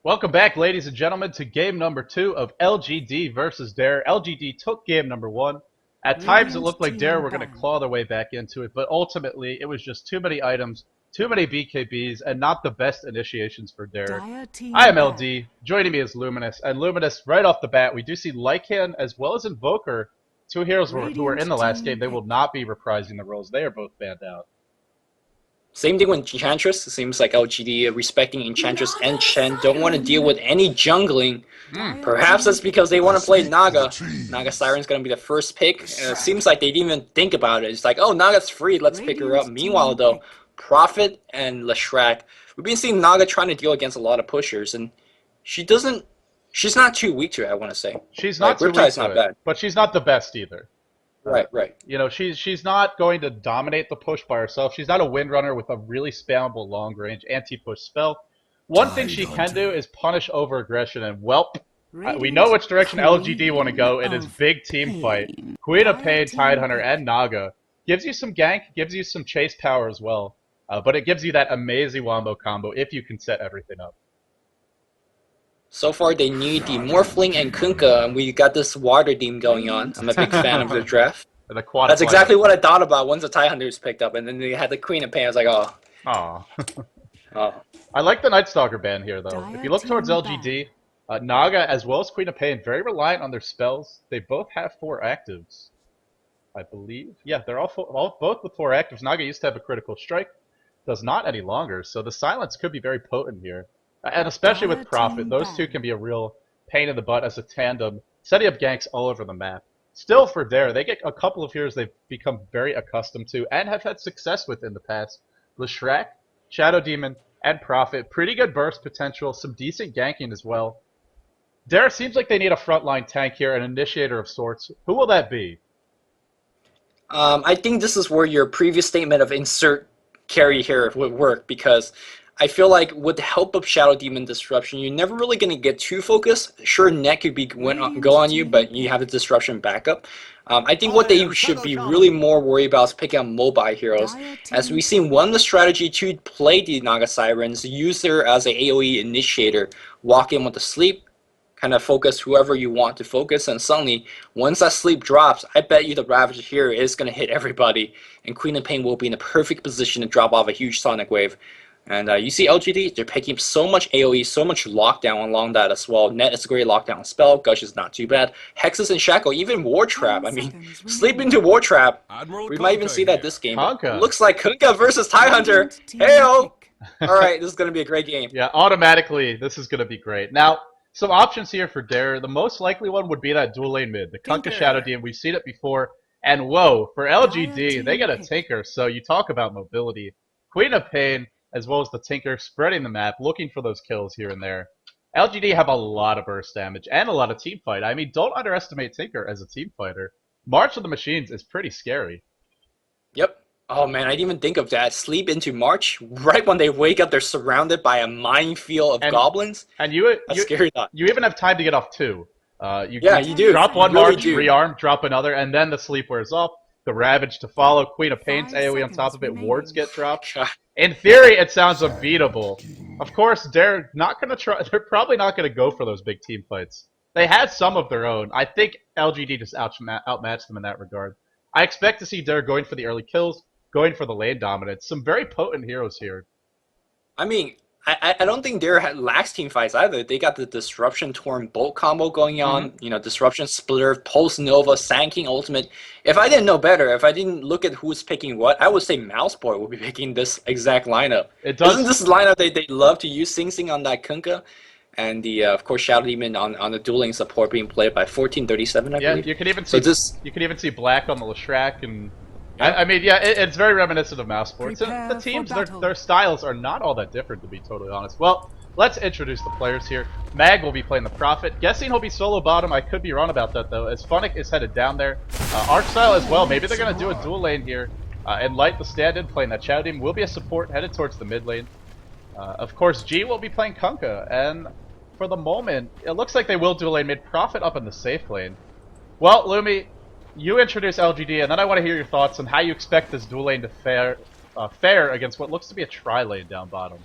Welcome back, ladies and gentlemen, to game number 2 of LGD versus Dare. LGD took game number 1. At times, it looked like Dare were going to claw their way back into it, but ultimately, it was just too many items, too many BKBs, and not the best initiations for Dare. I am LD. Joining me is Luminous, and Luminous, right off the bat, we do see Lycan as well as Invoker, two heroes who were in the last game. They will not be reprising the roles. They are both banned out. Same thing with Enchantress. It seems like LGD respecting Enchantress and Chen don't want to deal with any jungling. Perhaps that's because they want to play Naga. Naga Siren's going to be the first pick. And it seems like they didn't even think about it. It's like, oh, Naga's free. Let's pick her up. Meanwhile, though, Prophet and Leshrac, we've been seeing Naga trying to deal against a lot of pushers. And she's not too weak to it, I want to say. She's not too weak to it, but she's not the best either. Right. You know, she's not going to dominate the push by herself. She's not a windrunner with a really spammable long-range anti-push spell. One thing she can do is punish over-aggression, and welp, we know which direction LGD want to go. It is big team fight. Queen of Pain, Tidehunter, and Naga. Gives you some gank, gives you some chase power as well. But it gives you that amazing wombo combo if you can set everything up. So far, they need the Morphling and Kunkka, and we got this water theme going on. I'm a big fan of the draft. That's exactly what I thought about once the Tidehunter was picked up, and then they had the Queen of Pain. I was like, oh. Oh. I like the Night Stalker ban here, though. If you look towards LGD, Naga as well as Queen of Pain, very reliant on their spells. They both have 4 actives, I believe. Yeah, they're both with 4 actives. Naga used to have a critical strike, does not any longer, so the silence could be very potent here. And especially with Prophet, those two can be a real pain in the butt as a tandem, setting up ganks all over the map. Still for Dare, they get a couple of heroes they've become very accustomed to and have had success with in the past. Leshrac, Shadow Demon, and Prophet. Pretty good burst potential, some decent ganking as well. Dare seems like they need a frontline tank here, an initiator of sorts. Who will that be? I think this is where your previous statement of insert carry here would work, because I feel like with the help of Shadow Demon Disruption, you're never really going to get too focused. Sure, Net could go on you, but you have the Disruption backup. I think what they should be really more worried about is picking up mobile heroes. As we've seen, one of the strategy to play the Naga Sirens, use her as an AoE initiator, walk in with the sleep, kind of focus whoever you want to focus, and suddenly, once that sleep drops, I bet you the Ravager here is going to hit everybody, and Queen of Pain will be in a perfect position to drop off a huge Sonic Wave. And you see LGD, they're picking up so much AoE, so much lockdown along that as well. Net is a great lockdown spell. Gush is not too bad. Hexes and Shackle, even War Trap. I mean, sleep into War Trap. We might even see that this game. Looks like Kunkka versus Tidehunter. Heyo! Alright, this is going to be a great game. Yeah, automatically, this is going to be great. Now, some options here for Dare. The most likely one would be that dual lane mid, the Kunkka Shadow Demon. We've seen it before. And whoa, for LGD, they get a Tinker. So you talk about mobility. Queen of Pain, as well as the Tinker, spreading the map, looking for those kills here and there. LGD have a lot of burst damage and a lot of team fight. I mean, don't underestimate Tinker as a team fighter. March of the Machines is pretty scary. Yep. Oh man, I didn't even think of that. Sleep into March, right when they wake up, they're surrounded by a minefield of goblins. And you scary thought. You even have time to get off 2. You do. Drop one March, rearm, drop another, and then the sleep wears off. The Ravage to follow, Queen of Pain's AoE on top of it, wards get dropped. In theory, it sounds unbeatable. Of course, they're not gonna try. They're probably not gonna go for those big team fights. They had some of their own. I think LGD just outmatched them in that regard. I expect to see Dare going for the early kills, going for the lane dominance. Some very potent heroes here. I mean, I don't think Dare lacks team fights either. They got the Disruption Torn Bolt combo going on, you know, Disruption Splitter, Pulse Nova, Sand King Ultimate. If I didn't know better, if I didn't look at who's picking what, I would say Mouseboy would be picking this exact lineup. Isn't this lineup they love to use Sing Sing on that Kunkka? And the of course Shadow Demon on the dueling support being played by 1437, I believe. Yeah, you can even see you can even see Black on the Leshrac and I mean, yeah, it's very reminiscent of mouse sports. And the teams, their styles are not all that different, to be totally honest. Well, let's introduce the players here. Mag will be playing the Prophet. Guessing he'll be solo bottom. I could be wrong about that, though, as Funnik is headed down there. Artstyle as well. Maybe they're going to do a dual lane here. And Light, the stand-in, playing that Shadow Demon, will be a support headed towards the mid lane. Of course, G will be playing Kunkka. And for the moment, it looks like they will dual lane mid. Prophet up in the safe lane. Well, Lumi, you introduce LGD, and then I want to hear your thoughts on how you expect this dual lane to fare against what looks to be a tri-lane down bottom.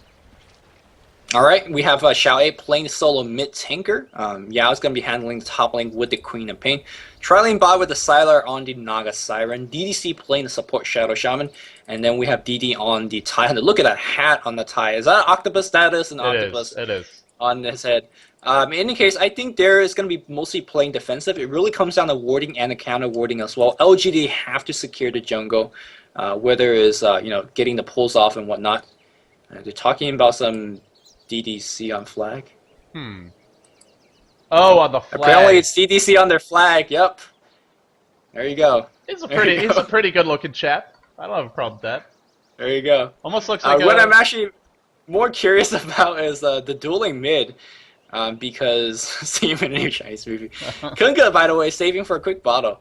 Alright, we have Xiao playing solo mid tanker. Yao's going to be handling the top lane with the Queen of Pain. Tri-lane bot with the Sylar on the Naga Siren. DDC playing the support Shadow Shaman. And then we have DD on the tie hunter. Look at that hat on the tie. Is that an octopus? That is an octopus. It is. On his head. In any case, I think there is going to be mostly playing defensive. It really comes down to warding and the counter warding as well. LGD have to secure the jungle, whether it's getting the pulls off and whatnot. They're talking about some DDC on flag. Oh, on the flag. Apparently, it's DDC on their flag. Yep. There you go. He's a pretty good looking chap. I don't have a problem with that. There you go. Almost looks like what I'm actually more curious about is the dueling mid. Because Steven in Chinese movie. Kunga, by the way, saving for a quick bottle.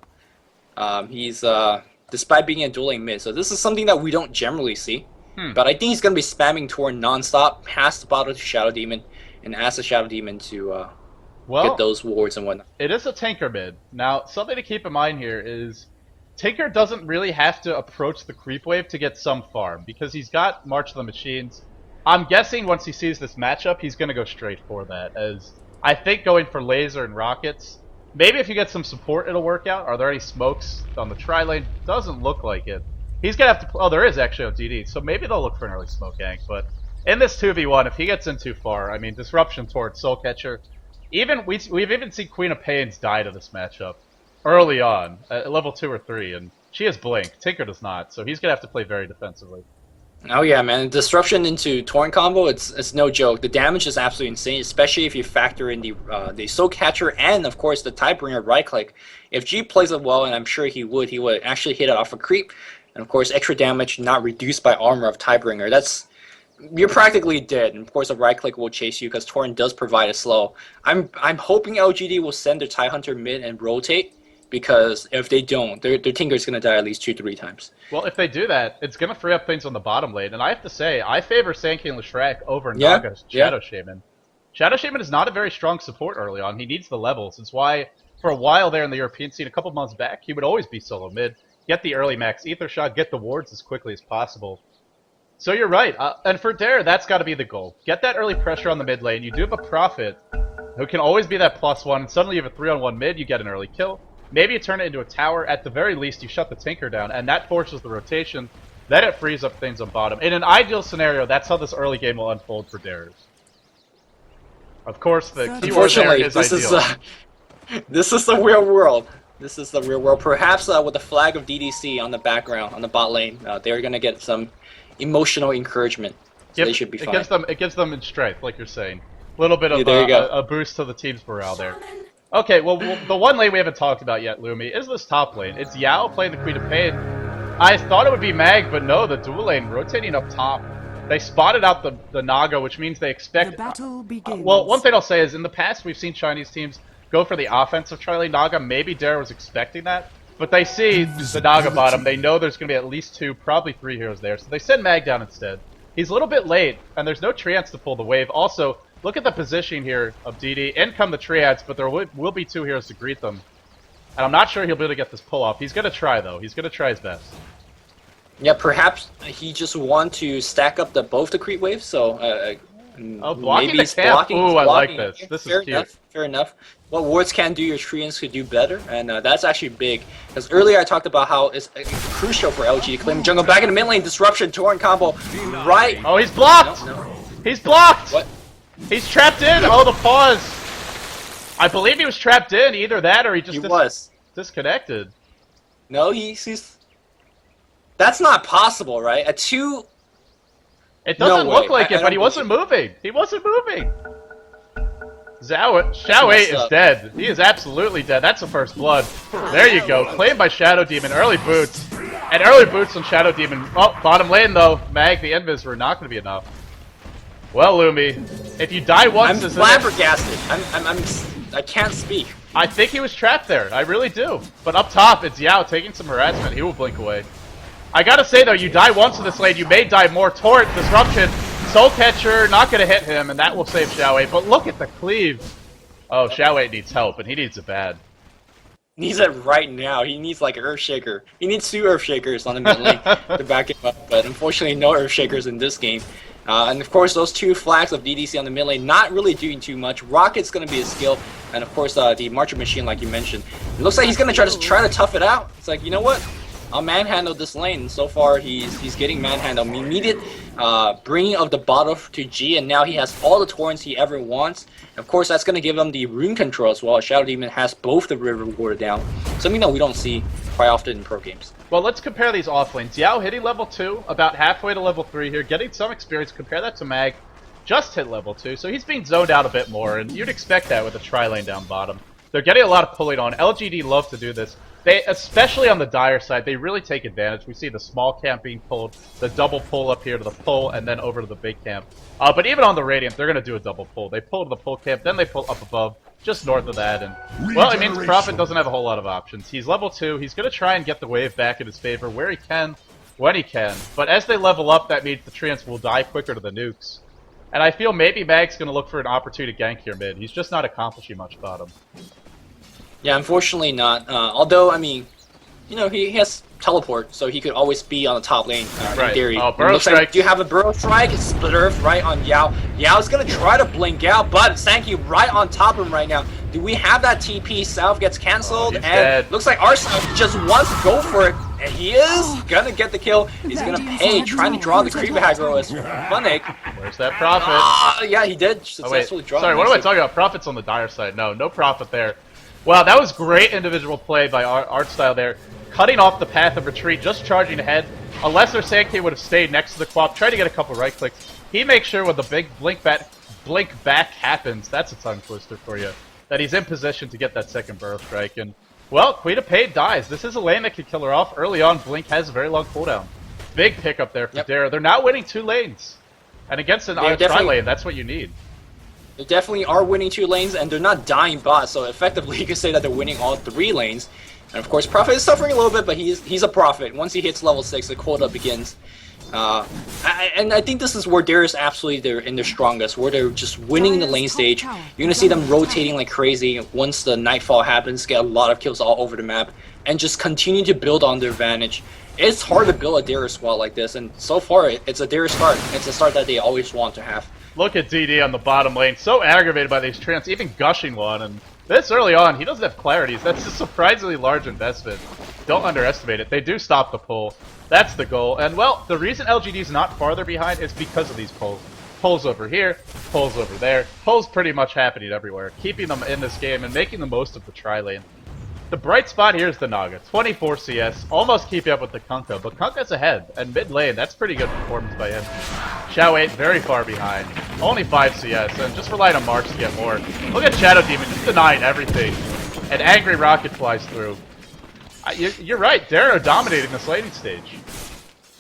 He's despite being a dueling mid, so this is something that we don't generally see. But I think he's gonna be spamming Torn non-stop, pass the bottle to Shadow Demon, and ask the Shadow Demon to get those wards and whatnot. It is a tanker mid. Now, something to keep in mind here is Tinker doesn't really have to approach the creep wave to get some farm because he's got March of the Machines. I'm guessing once he sees this matchup, he's going to go straight for that, as I think going for laser and rockets, maybe if you get some support, it'll work out. Are there any smokes on the tri-lane? Doesn't look like it. He's going to have to... Oh, there is actually on DD, so maybe they'll look for an early smoke gank, but in this 2v1, if he gets in too far, I mean, disruption towards Soul Catcher, we've even seen Queen of Pains die to this matchup early on, at level 2 or 3, and she has Blink. Tinker does not, so he's going to have to play very defensively. Oh yeah, man! Disruption into Torrent combo, it's no joke. The damage is absolutely insane, especially if you factor in the Soul Catcher and of course the Tidebringer right click. If G plays it well, and I'm sure he would actually hit it off a creep, and of course extra damage not reduced by armor of Tidebringer. You're practically dead, and of course a right click will chase you because Torrent does provide a slow. I'm hoping LGD will send their Tie Hunter mid and rotate. Because if they don't, their Tinker's going to die at least 2-3 times. Well, if they do that, it's going to free up things on the bottom lane. And I have to say, I favor Sand King Leshrac over Naga's Shadow Shaman. Shadow Shaman is not a very strong support early on. He needs the levels. It's why, for a while there in the European scene, a couple months back, he would always be solo mid. Get the early max ether shot, get the wards as quickly as possible. So you're right. And for Dare, that's got to be the goal. Get that early pressure on the mid lane. You do have a Prophet who can always be that +1. And suddenly you have a 3-on-1 mid, you get an early kill. Maybe you turn it into a tower. At the very least, you shut the Tinker down, and that forces the rotation. Then it frees up things on bottom. In an ideal scenario, that's how this early game will unfold for Dares. Of course, the keyword there is ideal. This is the real world. This is the real world. Perhaps with the flag of DDC on the background, on the bot lane, they're going to get some emotional encouragement. So they should be fine. It gives them in strength, like you're saying. A little bit of a boost to the team's morale there. Okay, well, the one lane we haven't talked about yet, Lumi, is this top lane. It's Yao playing the Queen of Pain. I thought it would be Mag, but no, the dual lane rotating up top. They spotted out the Naga, which means they expect... The battle begins. Well, one thing I'll say is, in the past, we've seen Chinese teams go for the offensive tri-lane Naga. Maybe Dare was expecting that. But they see the Naga bottom. They know there's going to be at least 2, probably 3 heroes there. So they send Mag down instead. He's a little bit late, and there's no Treants to pull the wave. Also... Look at the positioning here of DD. In come the Triads, but there will be 2 heroes to greet them. And I'm not sure he'll be able to get this pull off. He's going to try, though. He's going to try his best. Yeah, perhaps he just want to stack up both the creep waves, so blocking maybe the camp. Ooh, I like this. This is cute. Fair enough. What wards can do, your Treants could do better, and that's actually big. Because earlier I talked about how it's crucial for LG to claim jungle. Back in the mid lane, disruption, Torrent combo, right? Oh, he's blocked! No. He's blocked! What? He's trapped in! Oh, the pause! I believe he was trapped in, either that or he just disconnected. No, he's... That's not possible, right? A 2... It doesn't look like it, but he wasn't moving! He wasn't moving! Xiao 8 is dead. He is absolutely dead. That's the first blood. There you go. Claimed by Shadow Demon. Early boots. And early boots on Shadow Demon. Oh, bottom lane though. Mag, the invis were not going to be enough. Well, Lumi, if you die once... I'm flabbergasted. I can't speak. I think he was trapped there. I really do. But up top, it's Yao taking some harassment. He will blink away. I gotta say, though, you die once in this lane, you may die more. Torrent, Disruption, Soul Catcher, not gonna hit him, and that will save Xiao 8. But look at the cleave. Oh, Xiao 8 needs help, and he needs it bad. Needs it right now. He needs like an Earthshaker. He needs 2 Earthshakers on the mid lane to back him up, but unfortunately no Earthshakers in this game. And of course, those 2 flags of DDC on the mid lane not really doing too much. Rocket's going to be a skill, and of course, the Marcher Machine, like you mentioned. It looks like he's going to try to tough it out. It's like, you know what? I'll manhandle this lane. So far, he's getting manhandled. Immediate bringing of the bottle to G, and now he has all the torrents he ever wants. Of course, that's going to give him the rune control as well. Shadow Demon has both the river water down, something that we don't see quite often in pro games. Well, let's compare these off lanes. Yao hitting level 2, about halfway to level 3 here, getting some experience. Compare that to Mag, just hit level 2, so he's being zoned out a bit more, and you'd expect that with a tri-lane down bottom. They're getting a lot of pulling on. LGD love to do this. They, especially on the Dire side, they really take advantage. We see the small camp being pulled, the double pull up here to the pull, and then over to the big camp. But even on the Radiant, they're going to do a double pull. They pull to the pull camp, then they pull up above, just north of that, and, well, it means Prophet doesn't have a whole lot of options. He's level 2, he's going to try and get the wave back in his favor where he can, when he can, but as they level up, that means the Treants will die quicker to the nukes. And I feel maybe Mag's going to look for an opportunity to gank here mid. He's just not accomplishing much bottom. Yeah, unfortunately not. Although, I mean, you know, he has teleport, so he could always be on the top lane in theory. Oh, Burrow Strike. Like, do you have a Burrow Strike? It's Split Earth right on Yao. Yao's going to try to blink out, but Sankey right on top of him right now. Do we have that TP? South gets cancelled, and dead. Looks like artstyle just wants to go for it. And he is going to get the kill. He's going to pay, trying to draw the creeper aggro as funnik. Where's that Prophet? Yeah, he did successfully draw. Sorry, what am I talking about? Prophet's on the Dire side. No Prophet there. Wow, that was great individual play by artstyle there. Cutting off the path of retreat, just charging ahead. A lesser Sankey would have stayed next to the Quap, tried to get a couple right clicks. He makes sure when the big blink back happens, that's a tongue twister for you, that he's in position to get that second Burrow Strike. And, well, Queen of Pain dies. This is a lane that can kill her off. Early on, Blink has a very long cooldown. Big pickup there for Dara. They're not winning 2 lanes. And against an tri-lane, that's what you need. They definitely are winning 2 lanes, and they're not dying bots, so effectively you could say that they're winning all 3 lanes. And of course, Prophet is suffering a little bit, but he's a Prophet. Once he hits level 6, the quota begins. And I think this is where they're absolutely in their strongest, where they're just winning the lane stage. You're going to see them rotating like crazy once the Nightfall happens, get a lot of kills all over the map, and just continue to build on their advantage. It's hard to build a Darius squad like this, and so far, it's a Darius start. It's a start that they always want to have. Look at DD on the bottom lane, so aggravated by these Treants, even gushing one, and this early on, he doesn't have clarities. That's a surprisingly large investment. Don't underestimate it. They do stop the pull. That's the goal. And, well, the reason LGD's not farther behind is because of these pulls. Pulls over here, pulls over there. Pulls pretty much happening everywhere, keeping them in this game and making the most of the tri-lane. The bright spot here is the Naga. 24 CS, almost keeping up with the Kunkka, but Kunkka's ahead. And mid lane, that's pretty good performance by him. Shao 8 very far behind. Only 5 CS, and just relying on Marks to get more. Look at Shadow Demon, just denying everything. An angry rocket flies through. You're right, Dara are dominating this laning stage.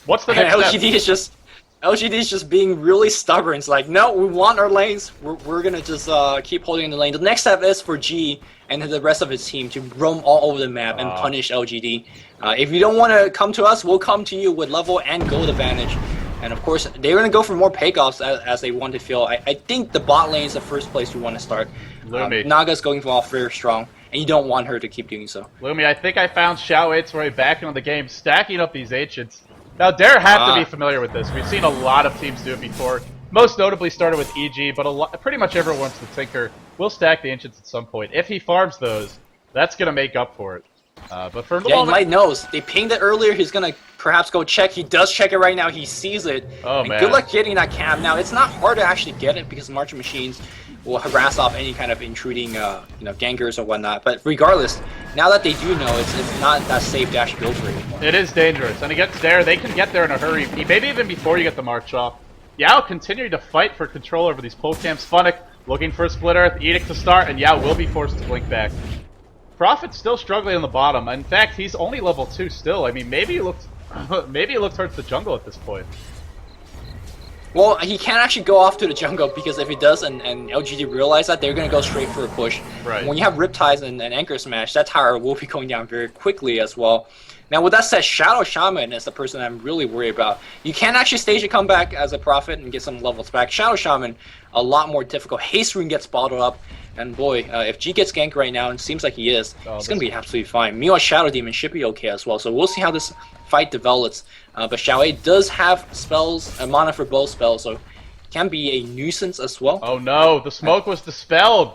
What's the next step? LGD is just being really stubborn. It's like, no, we want our lanes. We're gonna just keep holding the lane. The next step is for G and the rest of his team to roam all over the map and punish LGD. If you don't want to come to us, we'll come to you with level and gold advantage. And of course, they're gonna go for more pickoffs as they want to feel. I think the bot lane is the first place you want to start. Naga's going for off very strong, and you don't want her to keep doing so. Lumi, I think I found Shao 8's way back into the game, stacking up these Ancients. Now, Dare have to be familiar with this. We've seen a lot of teams do it before. Most notably started with EG, but pretty much everyone wants to Tinker. Will stack the Ancients at some point. If he farms those, that's going to make up for it. But for the moment, he might knows. They pinged it earlier. He's going to perhaps go check. He does check it right now. He sees it. Oh, and man. Good luck getting that cam. Now, it's not hard to actually get it because Marcher Machines will harass off any kind of intruding gankers or whatnot. But regardless, now that they do know, it's not that safe to actually go for it anymore. It is dangerous. And against Dare, they can get there in a hurry. Maybe even before you get the march off. Yao continuing to fight for control over these pull camps. Funnik looking for a Split Earth. Edict to start, and Yao will be forced to blink back. Prophet's still struggling on the bottom. In fact, he's only level 2 still. I mean, maybe he looked towards the jungle at this point. Well, he can't actually go off to the jungle because if he does and LGD realize that, they're going to go straight for a push. Right. When you have Riptides and Anchor Smash, that tower will be going down very quickly as well. Now, with that said, Shadow Shaman is the person I'm really worried about. You can actually stage a comeback as a Prophet and get some levels back. Shadow Shaman, a lot more difficult. Haste Rune gets bottled up. And boy, if G gets ganked right now, and it seems like he is, he's going to be absolutely fine. Meanwhile, Shadow Demon should be okay as well. So we'll see how this fight develops. But Xiao does have spells, mana for both spells, so can be a nuisance as well. Oh no, the smoke was dispelled.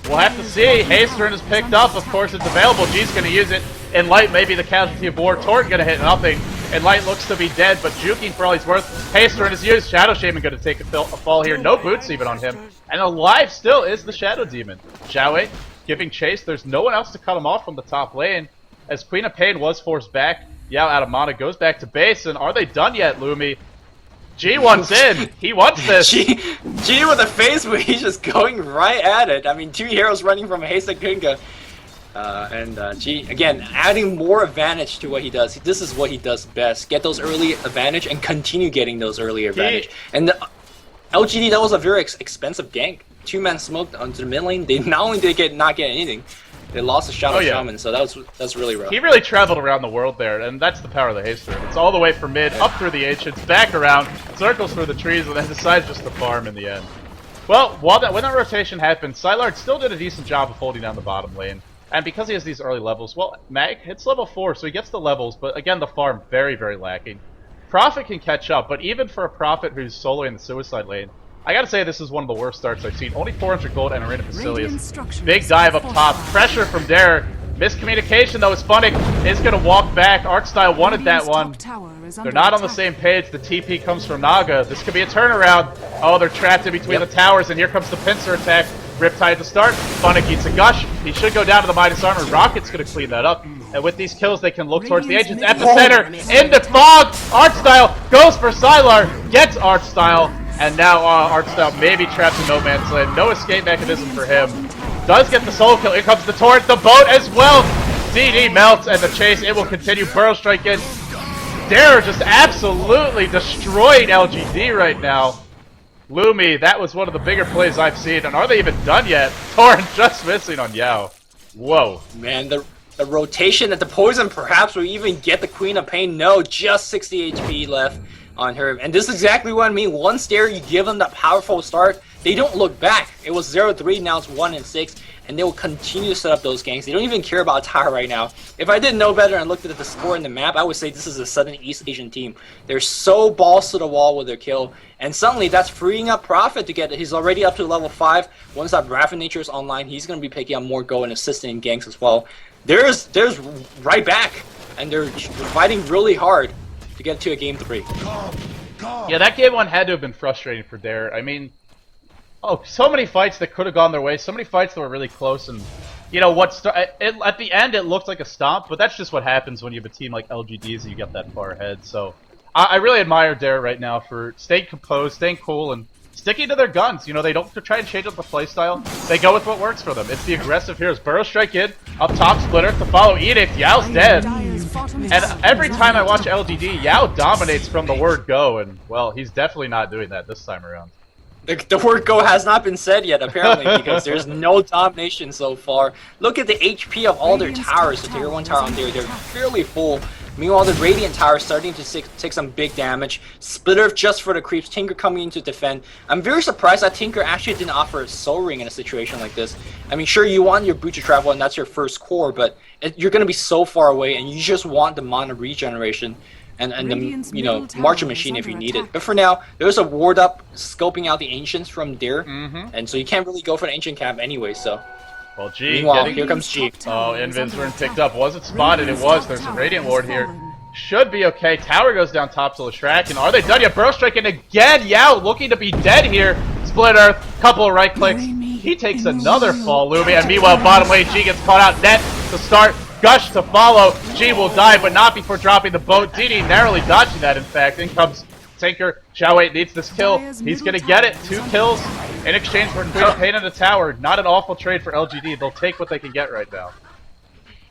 We'll have to see. Hasterin is picked up. Of course, it's available. G's going to use it. And Light may be the casualty of war. Torrent going to hit nothing. And Light looks to be dead, but juking for all he's worth. Hasterin is used. Shadow Shaman going to take a fall here. No boots even on him. And alive still is the Shadow Demon. Xiaowei giving chase. There's no one else to cut him off from the top lane. As Queen of Pain was forced back. Yao out of mana goes back to base. And are they done yet, Lumi? G wants in. He wants this. G with a face where he's just going right at it. I mean, 2 heroes running from Heisekunga. G, again, adding more advantage to what he does. This is what he does best. Get those early advantage and continue getting those early advantage. And the LGD, that was a very expensive gank. 2-man smoke onto the mid lane. They not only did not get anything, they lost a Shadow Shaman, so that's really rough. He really traveled around the world there, and that's the power of the Haster. It's all the way from mid, up through the Ancients, back around, circles through the trees, and then decides just to farm in the end. Well, when that rotation happened, Sylar still did a decent job of holding down the bottom lane. And because he has these early levels, well, Mag hits level 4, so he gets the levels, but again, the farm very, very lacking. Prophet can catch up, but even for a Prophet who's soloing in the Suicide lane, I gotta say this is one of the worst starts I've seen. Only 400 gold and Arena Facilities. Big dive up top. Pressure from Dare. Miscommunication though as funnik is gonna walk back. Artstyle wanted that one. They're not on the same page. The TP comes from Naga. This could be a turnaround. Oh, they're trapped in between the towers, and here comes the pincer attack. Riptide to start. funnik eats a gush. He should go down to the Midas Armor. Rocket's gonna clean that up. And with these kills, they can look towards the Ancients. Epicenter into fog. Artstyle goes for Sylar. Gets Artstyle. And now Artstyle may be trapped in no man's land. No escape mechanism for him. Does get the soul kill. Here comes the torrent. The boat as well. DD melts and the chase. It will continue. Burrow strike in. Dare just absolutely destroyed LGD right now. Lumi, that was one of the bigger plays I've seen. And are they even done yet? Torrent just missing on Yao. Whoa. Man, the rotation at the poison perhaps will even get the Queen of Pain. No, just 60 HP left on her. And this is exactly what I mean. Once there, you give them that powerful start, they don't look back. It was 0-3, now it's 1-6, and they will continue to set up those ganks. They don't even care about tower right now. If I didn't know better and looked at the score in the map, I would say this is a Southern East Asian team. They're so balls to the wall with their kill, and suddenly that's freeing up Prophet to get it. He's already up to level 5. Once that Raven Nature is online, he's going to be picking up more go and assisting in ganks as well. There's right back, and they're fighting really hard to get to a game 3. Yeah, that game 1 had to have been frustrating for Dare. I mean, so many fights that could have gone their way, so many fights that were really close, and you know what? At the end, it looked like a stomp, but that's just what happens when you have a team like LGD's and you get that far ahead. So I really admire Dare right now for staying composed, staying cool, and sticking to their guns. You know, they don't try and change up the playstyle. They go with what works for them. It's the aggressive heroes. Burrow strike in, up top splitter to follow Edict. Yao's dead. And every time I watch LGD, Yao dominates from the word go, and well, he's definitely not doing that this time around. The word go has not been said yet, apparently, because there's no domination so far. Look at the HP of all their towers. The tier 1 tower on there, they're fairly full. Meanwhile, the Radiant Tower is starting to take some big damage. Splitter just for the creeps. Tinker coming in to defend. I'm very surprised that Tinker actually didn't offer a Soul Ring in a situation like this. I mean, sure, you want your Boot to Travel, and that's your first core, but you're going to be so far away, and you just want the mana regeneration and the, you know, Marching Machine if you need it. But for now, there's a ward up scoping out the Ancients from Dare, and so you can't really go for the Ancient Camp anyway, so. Well, G. Meanwhile, here comes G. Oh, Invin's rune picked up. Was it spotted? It was. There's a Radiant Ward here. Should be okay. Tower goes down top to Lashrak, and are they done yet? Burrow striking again. Yao looking to be dead here. Split Earth, couple of right clicks. He takes another fall, Lumi, and meanwhile, bottom lane, G gets caught out. Net to start. Gush to follow. G will die, but not before dropping the boat. DD narrowly dodging that, in fact. In comes Tinker. Xiaowei needs this kill. He's going to get it. 2 kills in exchange for Queen of Pain in the tower. Not an awful trade for LGD. They'll take what they can get right now.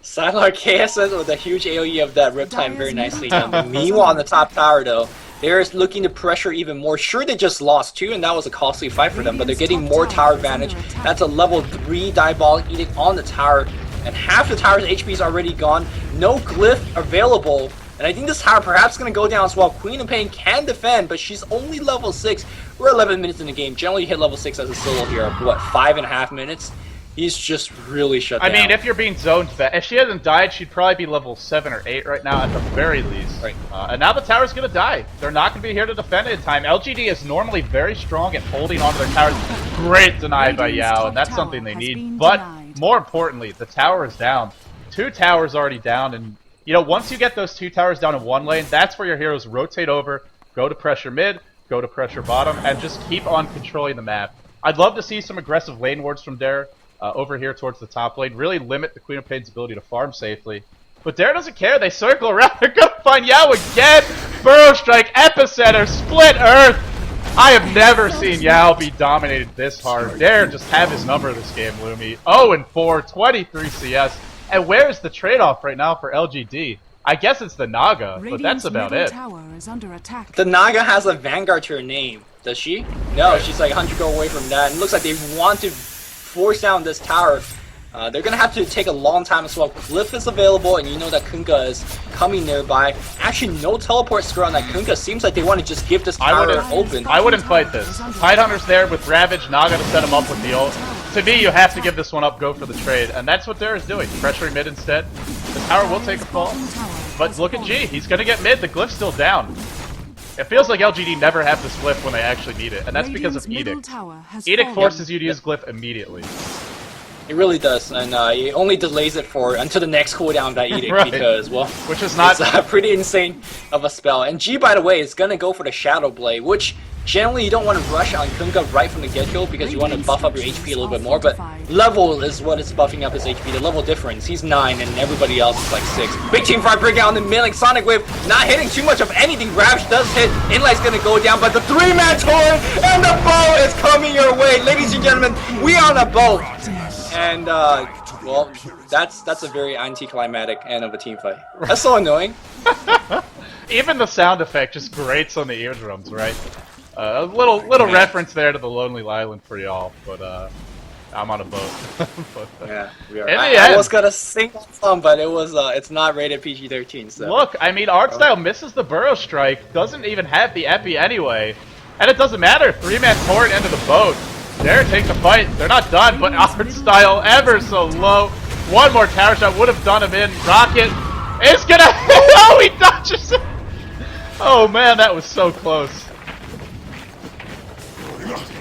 Sylar KSS with a huge AoE of that Riptide very nicely done. Meanwhile, on the top tower, though, they're looking to pressure even more. Sure, they just lost 2, and that was a costly fight for them, but they're getting more tower advantage. That's a level 3 Diabolic Edict on the tower, and half the tower's HP is already gone. No glyph available, and I think this tower perhaps going to go down as well. Queen of Pain can defend, but she's only level 6. We're 11 minutes in the game. Generally, you hit level 6 as a solo hero, what, 5.5 minutes? He's just really shut I down. mean, if you're being zoned back, if she hasn't died, she'd probably be level 7 or 8 right now at the very least. Right. And now the tower's gonna die. They're not gonna be here to defend it in time. LGD is normally very strong at holding onto their towers. Great deny by Yao, and that's something they need. But more importantly, the tower is down. 2 towers already down, and you know, once you get those 2 towers down in one lane, that's where your heroes rotate over, go to pressure mid, go to pressure bottom, and just keep on controlling the map. I'd love to see some aggressive lane wards from Dare. Over here towards the top lane, really limit the Queen of Pain's ability to farm safely. But Dare doesn't care, they circle around, they're gonna find Yao again! Burrow Strike, Epicenter, Split Earth! I have never seen Yao be dominated this hard. Dare just have his number this game, Lumi. 0-4, 23 CS. And where's the trade-off right now for LGD? I guess it's the Naga, but that's about it. The Naga has a Vanguard to her name, does she? No, she's like 100 go away from that, and it looks like they want to force down this tower. They're gonna have to take a long time as well. Glyph is available, and you know that Kunkka is coming nearby. Actually, no teleport skill on that Kunkka. Seems like they want to just give this tower open. I wouldn't fight this. Tidehunter's there with Ravage, Naga to set him up with the ult. To me, you have to give this one up, go for the trade, and that's what Dare is doing. Pressuring mid instead. The tower will take a fall, but look at G. He's gonna get mid. The Glyph's still down. It feels like LGD never have this Glyph when they actually need it, and that's because of Edict. Edict forces you to use Glyph immediately. It really does, and it only delays it for until the next cooldown of that Edict, right. Because, well, which is not it's pretty insane of a spell. And G, by the way, is gonna go for the Shadow Blade, which generally you don't want to rush on Kunkka right from the get-go because you want to buff up your HP a little bit more, but level is what is buffing up his HP, the level difference. He's 9 and everybody else is like 6. Big team fight breaking out in the mid, like Sonic Wave, not hitting too much of anything. Ravage does hit, Inlight's gonna go down, but the 3-man torrent and the bow is coming your way. Ladies and gentlemen, we are on a boat. And, well, that's a very anticlimactic end of a team fight. That's so annoying. Even the sound effect just grates on the eardrums, right? A little reference there to the Lonely Island for y'all, but I'm on a boat. But, yeah, we are. I was gonna sing some, but it was it's not rated PG-13. So look, I mean, Artstyle misses the Burrow Strike, doesn't even have the Epi anyway, and it doesn't matter. 3-man torrent into the boat. Dare take the fight. They're not done, but Artstyle ever so low. One more tower shot would have done him in. Rocket is gonna. Oh, he dodges it. Oh man, that was so close.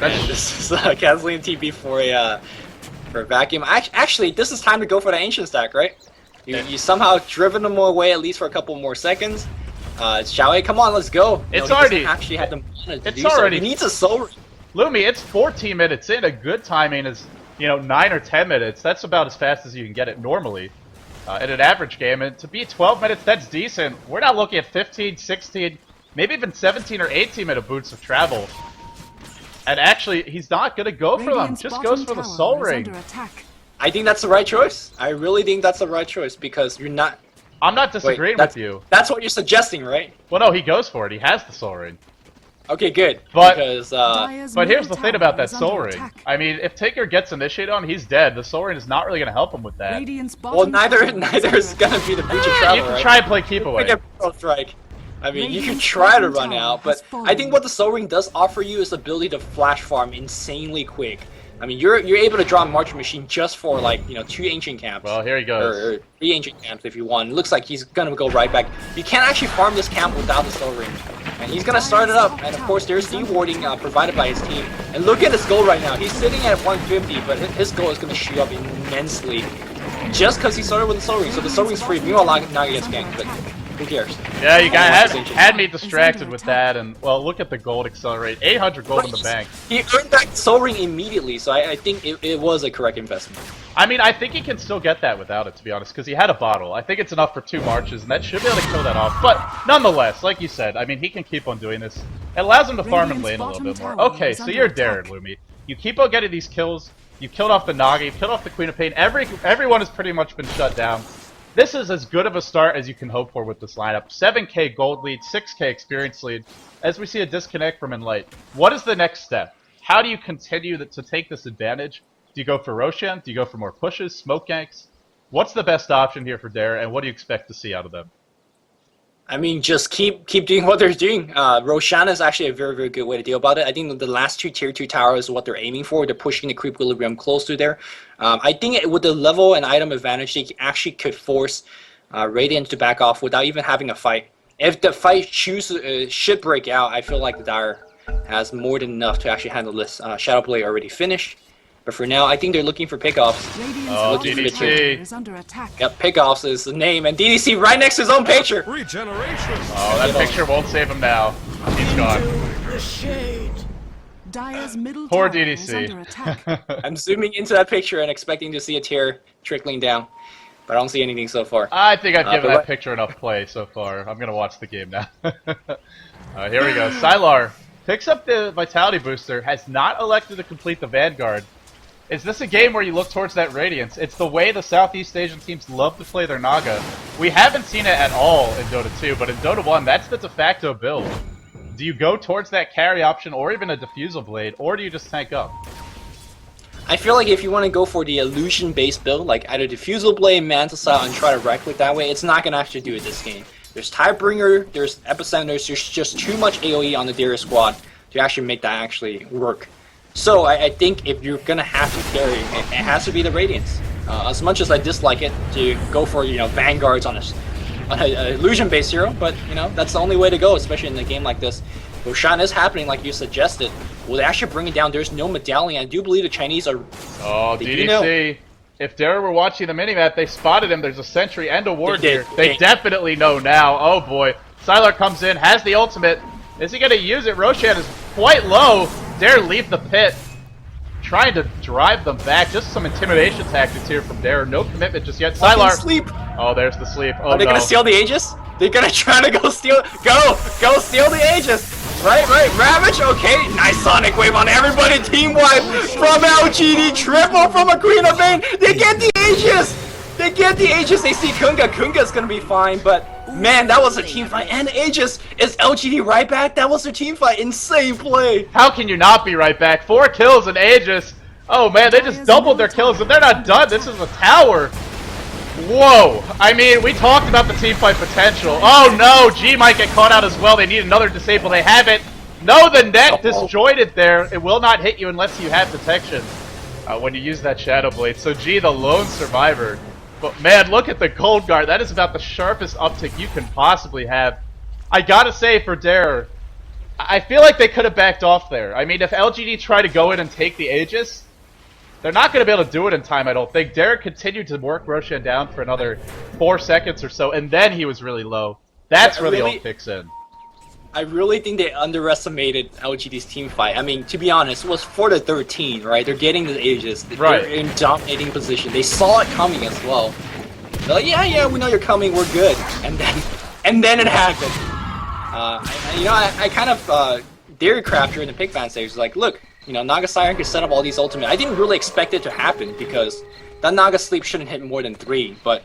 Man, this is canceling TP for a vacuum. Actually, this is time to go for the ancient stack, right? You somehow driven them away at least for a couple more seconds. Shall we? Come on, let's go. It's already actually had them. It's already. He needs a soul. Lumi, it's 14 minutes in. A good timing is 9 or 10 minutes. That's about as fast as you can get it normally in an average game. And to be 12 minutes, that's decent. We're not looking at 15, 16, maybe even 17 or 18 minute boots of travel. And actually, he's not going to go for them. Just goes for the Soul Ring. I think that's the right choice. I really think that's the right choice because you're not... I'm not disagreeing with you. That's what you're suggesting, right? Well, no, he goes for it. He has the Soul Ring. Okay, good. But here's the thing about that Soul Ring. I mean, if Taker gets initiated on, he's dead. The Soul Ring is not really going to help him with that. Well, neither is going to be the breach of travel, You can try and play keep away. Strike. I mean, you can try to run out, but I think what the Soul Ring does offer you is the ability to flash farm insanely quick. I mean, you're able to draw a March Machine just for, like, 2 Ancient Camps. Well, here he goes. Or 3 Ancient Camps if you want. It looks like he's gonna go right back. You can't actually farm this camp without the Soul Ring. And he's gonna start it up, and of course there's dewarding provided by his team. And look at his goal right now. He's sitting at 150, but his goal is gonna shoot up immensely. Just because he started with the Soul Ring. So the Soul Ring's free. Meanwhile, Naga gets ganked, but who cares? Yeah, you guys had me distracted with that, and well, look at the gold accelerate. 800 gold in the bank. He earned back the Soul Ring immediately, so I think it was a correct investment. I mean, I think he can still get that without it, to be honest, because he had a bottle. I think it's enough for 2 marches, and that should be able to kill that off. But nonetheless, like you said, I mean, he can keep on doing this. It allows him to farm and lane a little bit more. Okay, so you're Darren, Lumi. You keep on getting these kills. You killed off the Naga. You killed off the Queen of Pain. Everyone has pretty much been shut down. This is as good of a start as you can hope for with this lineup. 7k gold lead, 6k experience lead, as we see a disconnect from Enlight. What is the next step? How do you continue to take this advantage? Do you go for Roshan? Do you go for more pushes, smoke ganks? What's the best option here for Dare, and what do you expect to see out of them? I mean, just keep doing what they're doing. Roshan is actually a very, very good way to deal about it. I think the last two tier 2 towers is what they're aiming for. They're pushing the creep equilibrium close to there. I think with the level and item advantage, they actually could force Radiant to back off without even having a fight. If the fight should break out, I feel like the Dire has more than enough to actually handle this. Shadow Blade already finished. But for now, I think they're looking for pickoffs. Oh, DDC. Yep, pickoffs is the name, and DDC right next to his own picture. Regeneration. Oh, that picture won't save him now. He's gone. Poor DDC. I'm zooming into that picture and expecting to see a tear trickling down, but I don't see anything so far. I think I've given that picture enough play so far. I'm gonna watch the game now. Here we go. Sylar picks up the Vitality Booster, has not elected to complete the Vanguard. Is this a game where you look towards that Radiance? It's the way the Southeast Asian teams love to play their Naga. We haven't seen it at all in Dota 2, but in Dota 1, that's the de facto build. Do you go towards that carry option, or even a Diffusal Blade, or do you just tank up? I feel like if you want to go for the illusion-based build, like either Diffusal Blade, Mantle Style, and try to right-click that way, it's not going to actually do it this game. There's Tidebringer, there's Epicenters, there's just too much AoE on the Darius squad to actually make that actually work. So I think if you're gonna have to carry, it has to be the Radiance. As much as I dislike it to go for Vanguards on a illusion-based hero, but that's the only way to go, especially in a game like this. Roshan is happening like you suggested. Will they actually bring it down? There's no medallion. I do believe the Chinese are. Oh, DDC. If Dara were watching the minimap, they spotted him. There's a sentry and a ward here. They definitely know now. Oh boy. Sylar comes in, has the ultimate. Is he gonna use it? Roshan is quite low. Dare leave the pit, trying to drive them back. Just some intimidation tactics here from Dare. No commitment just yet. Sylar. Sleep. Oh, there's the sleep. Oh, are they gonna steal the Aegis? They're gonna try to go steal. Go steal the Aegis. Right. Ravage. Okay, nice Sonic Wave on everybody. Team wipe from LGD. Triple from a Queen of Bane. They get the Aegis. They get the Aegis. They see Kunga. Kunga's gonna be fine, but. Man, that was a team fight, and Aegis is LGD right back. That was their team fight. Insane play. How can you not be right back? 4 kills and Aegis. Oh man, they just doubled their kills, and they're not done. This is a tower. Whoa. I mean, we talked about the team fight potential. Oh no, G might get caught out as well. They need another disable. They have it. No, the net disjointed there. It will not hit you unless you have detection when you use that Shadow Blade. So G, the lone survivor. But man, look at the Gold Guard. That is about the sharpest uptick you can possibly have. I gotta say, for Dare, I feel like they could have backed off there. I mean, if LGD try to go in and take the Aegis, they're not going to be able to do it in time, I don't think. Dare continued to work Roshan down for another 4 seconds or so, and then he was really low. That's where the ult kicks in. I really think they underestimated LGD's team fight. I mean, to be honest, it was 4-13, right? They're getting the Aegis. They're in dominating position. They saw it coming as well. They're like, yeah, we know you're coming. We're good. And then it happened. I kind of Theory Crafter in the pick ban stage was like, look, Naga Siren could set up all these ultimate. I didn't really expect it to happen because that Naga Sleep shouldn't hit more than 3. But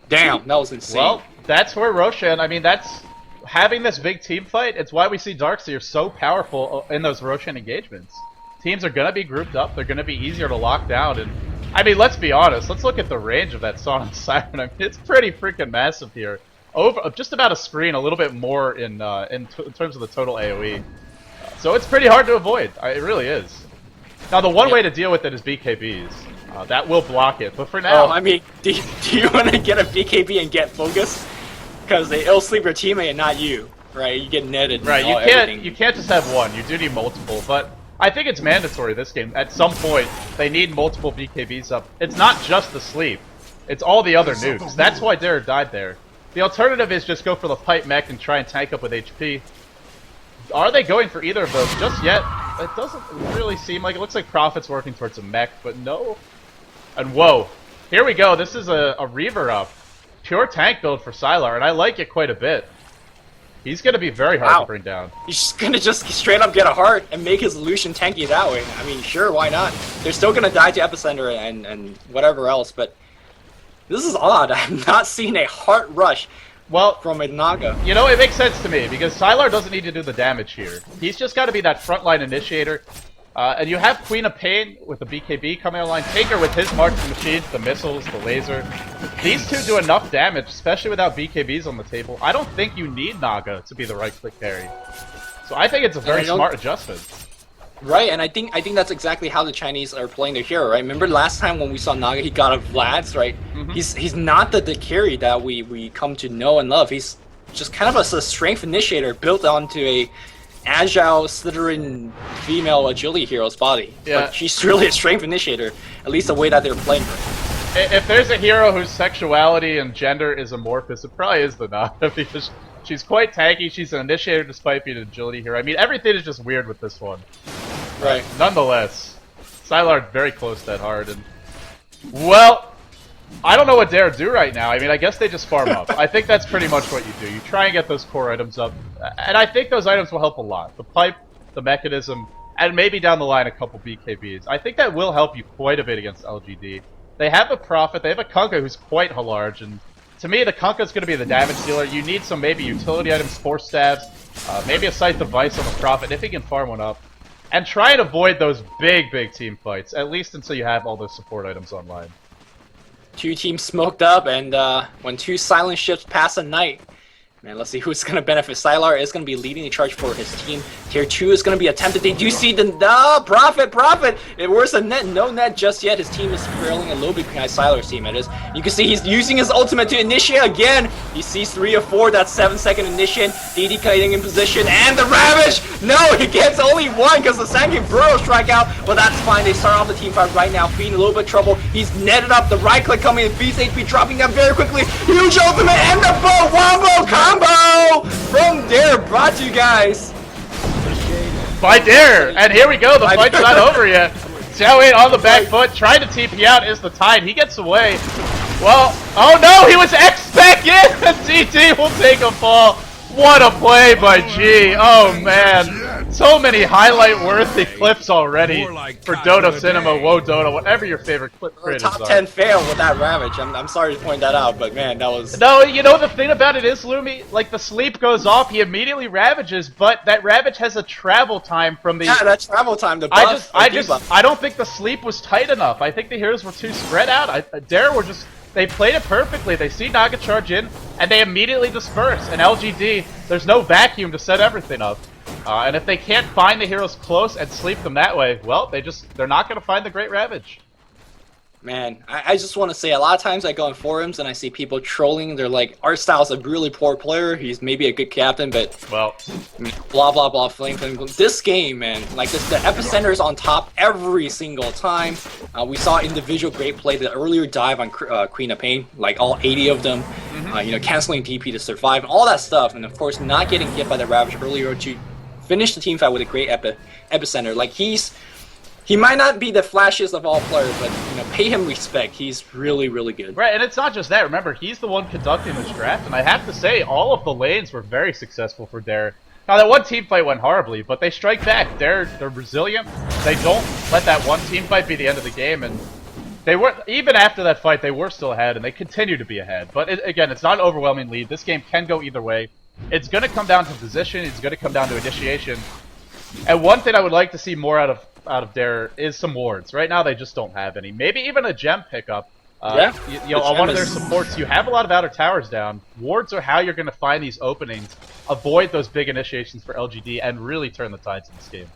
damn, that was insane. Well, that's where Roshan. I mean, that's. Having this big team fight, it's why we see Darkseer so powerful in those Roshan engagements. Teams are going to be grouped up, they're going to be easier to lock down, and I mean, let's be honest, let's look at the range of that Song of Siren. I mean, it's pretty freaking massive here. Over just about a screen, a little bit more in terms of the total AoE. So it's pretty hard to avoid, it really is. Now the one way to deal with it is BKBs. That will block it, but for now... Oh, I mean, do you want to get a BKB and get focus? Because they ill-sleep your teammate and not you, right? You get netted. Right, you can't just have one. You do need multiple, but I think it's mandatory this game. At some point, they need multiple BKBs up. It's not just the sleep. It's all the other nukes. That's why Dare died there. The alternative is just go for the pipe mech and try and tank up with HP. Are they going for either of those just yet? It doesn't really seem like it. Looks like Prophet's working towards a mech, but no. And whoa, here we go. This is a Reaver up. Pure tank build for Sylar, and I like it quite a bit. He's going to be very hard to bring down. He's going to just straight up get a heart and make his Lucian tanky that way. I mean, sure, why not? They're still going to die to Epicenter and whatever else, but this is odd. I'm not seeing a heart rush from a Naga. You know, it makes sense to me, because Sylar doesn't need to do the damage here. He's just got to be that frontline initiator. And you have Queen of Pain with the BKB coming online. Taker with his marksman machines, the missiles, the laser. These two do enough damage, especially without BKBs on the table. I don't think you need Naga to be the right-click carry. So I think it's a very smart adjustment. Right, and I think that's exactly how the Chinese are playing their hero, right? Remember last time when we saw Naga, he got a Vlad's, right? He's not the carry that we come to know and love. He's just kind of a strength initiator built onto a agile, slithering female agility hero's body. Yeah. But she's really a strength initiator, at least the way that they're playing her. If there's a hero whose sexuality and gender is amorphous, it probably is the Naga, because she's quite tanky, she's an initiator despite being an agility hero. I mean, everything is just weird with this one. Right. Nonetheless, Sylar very close that hard, and well, I don't know what Dare do right now. I mean, I guess they just farm up. I think that's pretty much what you do. You try and get those core items up, and I think those items will help a lot. The pipe, the mechanism, and maybe down the line a couple BKBs. I think that will help you quite a bit against LGD. They have a Prophet, they have a Kunkka who's quite large, and to me, the Kunkka's going to be the damage dealer. You need some maybe utility items, Force Stabs, maybe a Scythe Device on the Prophet if he can farm one up. And try and avoid those big team fights, at least until you have all those support items online. Two teams smoked up, and when two silent ships pass a night, man, let's see who's going to benefit. Sylar is going to be leading the charge for his team. Tier 2 is going to be attempted. They do see the Prophet! It works a net, no net just yet. His team is trailing a little bit behind Sylar's team. You can see he's using his ultimate to initiate again. He sees 3 or 4, that's 7-second initiate. DD cutting in position, and the Ravage! No, he gets only 1 because the Sankin Burrow strike out, but that's fine. They start off the team fight right now, feeling a little bit of trouble. He's netted up, the right click coming in, beats HP dropping down very quickly. Huge ultimate and the bow wombo combo from Dare brought to you guys by Dare, and here we go, the fight's not over yet. Xiao on the back foot, trying to TP out is the Tide, he gets away. Well, oh no, he was X back in, and DT will take a fall. What a play by G, oh man. So many highlight-worthy clips already for Dota Cinema, Whoa Dota, whatever your favorite clip creators are. Top 10 fail with that Ravage, I'm sorry to point that out, but man, that was... No, you know the thing about it is, Lumi, like the sleep goes off, he immediately Ravages, but that Ravage has a travel time from the... Yeah, that travel time, the buff, I don't think the sleep was tight enough. I think the heroes were too spread out. Dare were just... They played it perfectly. They see Naga charge in, and they immediately disperse. And LGD, there's no vacuum to set everything up. And if they can't find the heroes close and sleep them that way, well, they're not going to find the Great Ravage. Man, I just want to say, a lot of times I go on forums and I see people trolling. They're like, Artstyle's a really poor player. He's maybe a good captain, but well, blah blah blah. Flame. This game, man, like this, the epicenter is on top every single time. We saw individual great play. The earlier dive on Queen of Pain, like all 80 of them. You know, canceling DP to survive, all that stuff, and of course not getting hit by the Ravage earlier to finish the team fight with a great epicenter. Like he might not be the flashiest of all players, but you know, pay him respect. He's really, really good. Right, and it's not just that. Remember, he's the one conducting this draft, and I have to say, all of the lanes were very successful for Dare. Now, that one team fight went horribly, but they strike back. They're resilient. They don't let that one team fight be the end of the game, and they were, even after that fight, they were still ahead, and they continue to be ahead. But again, it's not an overwhelming lead. This game can go either way. It's going to come down to position. It's going to come down to initiation. And one thing I would like to see more out of Dare is some wards. Right now, they just don't have any. Maybe even a gem pickup. Yeah. You know, on one of their supports, you have a lot of outer towers down. Wards are how you're going to find these openings, avoid those big initiations for LGD, and really turn the tides in this game.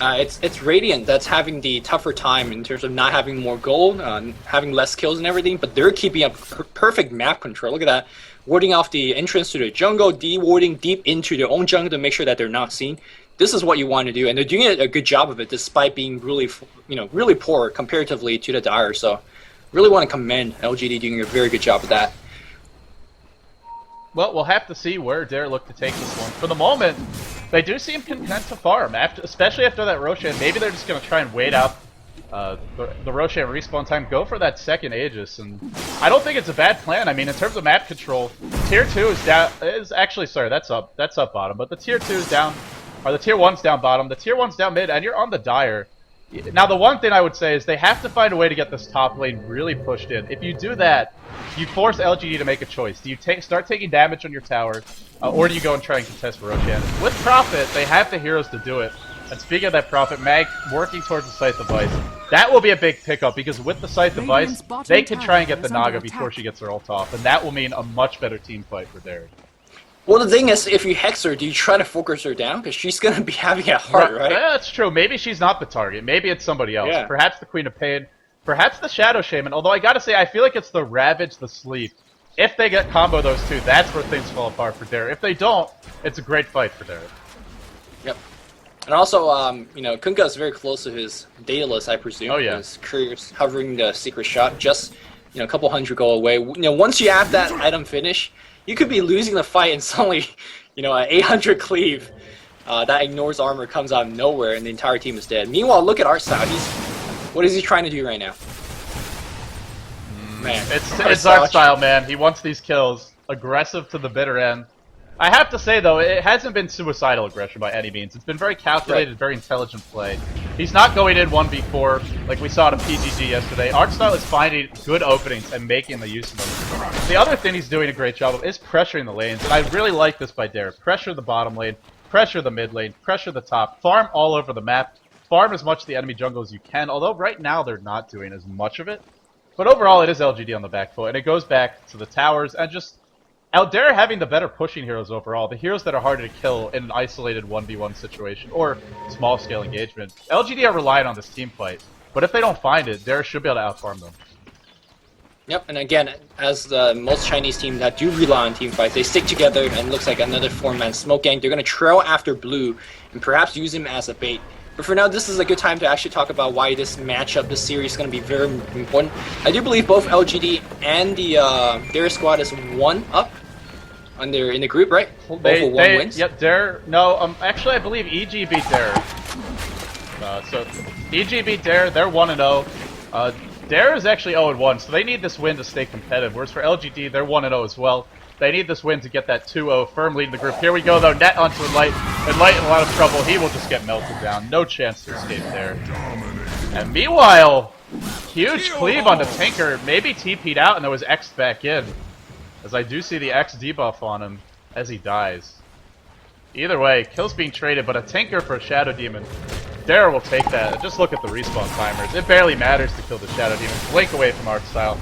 It's Radiant that's having the tougher time in terms of not having more gold, having less kills and everything, but they're keeping up perfect map control. Look at that. Warding off the entrance to the jungle, de-warding deep into their own jungle to make sure that they're not seen. This is what you want to do, and they're doing a good job of it despite being really, really poor comparatively to the Dire. So, really want to commend LGD doing a very good job of that. Well, we'll have to see where Dare look to take this one. For the moment, they do seem content to farm, especially after that Roshan. Maybe they're just going to try and wait out the Roshan respawn time, go for that second Aegis, and I don't think it's a bad plan. I mean, in terms of map control, Tier 2 is down, that's up bottom, but the Tier 2 is down, or the Tier 1's down bottom, the Tier 1's down mid, and you're on the Dire. Now, the one thing I would say is they have to find a way to get this top lane really pushed in. If you do that, you force LGD to make a choice. Do you start taking damage on your tower, or do you go and try and contest Roshan? With Prophet, they have the heroes to do it. And speaking of that Prophet, Mag working towards the Scythe device. That will be a big pickup because with the Scythe device, they can try and get the Naga before she gets her ult off, and that will mean a much better team fight for Derek. Well, the thing is, if you hex her, do you try to focus her down? Because she's going to be having a heart, right? Yeah, that's true. Maybe she's not the target. Maybe it's somebody else. Yeah. Perhaps the Queen of Pain. Perhaps the Shadow Shaman. Although I gotta say, I feel like it's the Ravage, the Sleep. If they get combo those two, that's where things fall apart for Derek. If they don't, it's a great fight for Derek. Yep. And also, you know, Kunkka is very close to his Daedalus, I presume. Oh, yeah. His career's hovering the Secret Shot, just, you know, a couple hundred go away. You know, once you have that item finish, you could be losing the fight and suddenly, you know, an 800 cleave that ignores armor comes out of nowhere and the entire team is dead. Meanwhile, look at Artstyle. What is he trying to do right now? Man, it's Artstyle, man. He wants these kills. Aggressive to the bitter end. I have to say, though, it hasn't been suicidal aggression by any means. It's been very calculated, very intelligent play. He's not going in 1v4 like we saw at PGG yesterday. Artstyle is finding good openings and making the use of them. The other thing he's doing a great job of is pressuring the lanes, and I really like this by Derek. Pressure the bottom lane, pressure the mid lane, pressure the top, farm all over the map, farm as much of the enemy jungle as you can, although right now they're not doing as much of it. But overall, it is LGD on the back foot, and it goes back to the towers and just Aldera having the better pushing heroes overall, the heroes that are harder to kill in an isolated 1v1 situation or small-scale engagement. LGD are relying on this team fight, but if they don't find it, Dara should be able to outfarm them. Yep, and again, as the most Chinese team that do rely on team fights, they stick together and it looks like another 4-man smoke gang. They're going to trail after blue and perhaps use him as a bait. But for now, this is a good time to actually talk about why this matchup, this series, is going to be very important. I do believe both LGD and the Dare squad is 1-up in the group, right? Both with 1 wins? Yep, Dare. No, actually, I believe EG beat Dare. So, EG beat Dare, they're 1-0. Dare is actually 0-1, so they need this win to stay competitive. Whereas for LGD, they're 1-0 as well. They need this win to get that 2-0 firm lead in the group. Here we go, though. Net onto Light. And Light in a lot of trouble. He will just get melted down. No chance to escape there. And meanwhile, huge cleave onto Tinker. Maybe TP'd out and there was X back in. As I do see the X debuff on him as he dies. Either way, kill's being traded, but a Tinker for a Shadow Demon. Dara will take that. Just look at the respawn timers. It barely matters to kill the Shadow Demon. Blink away from Artstyle.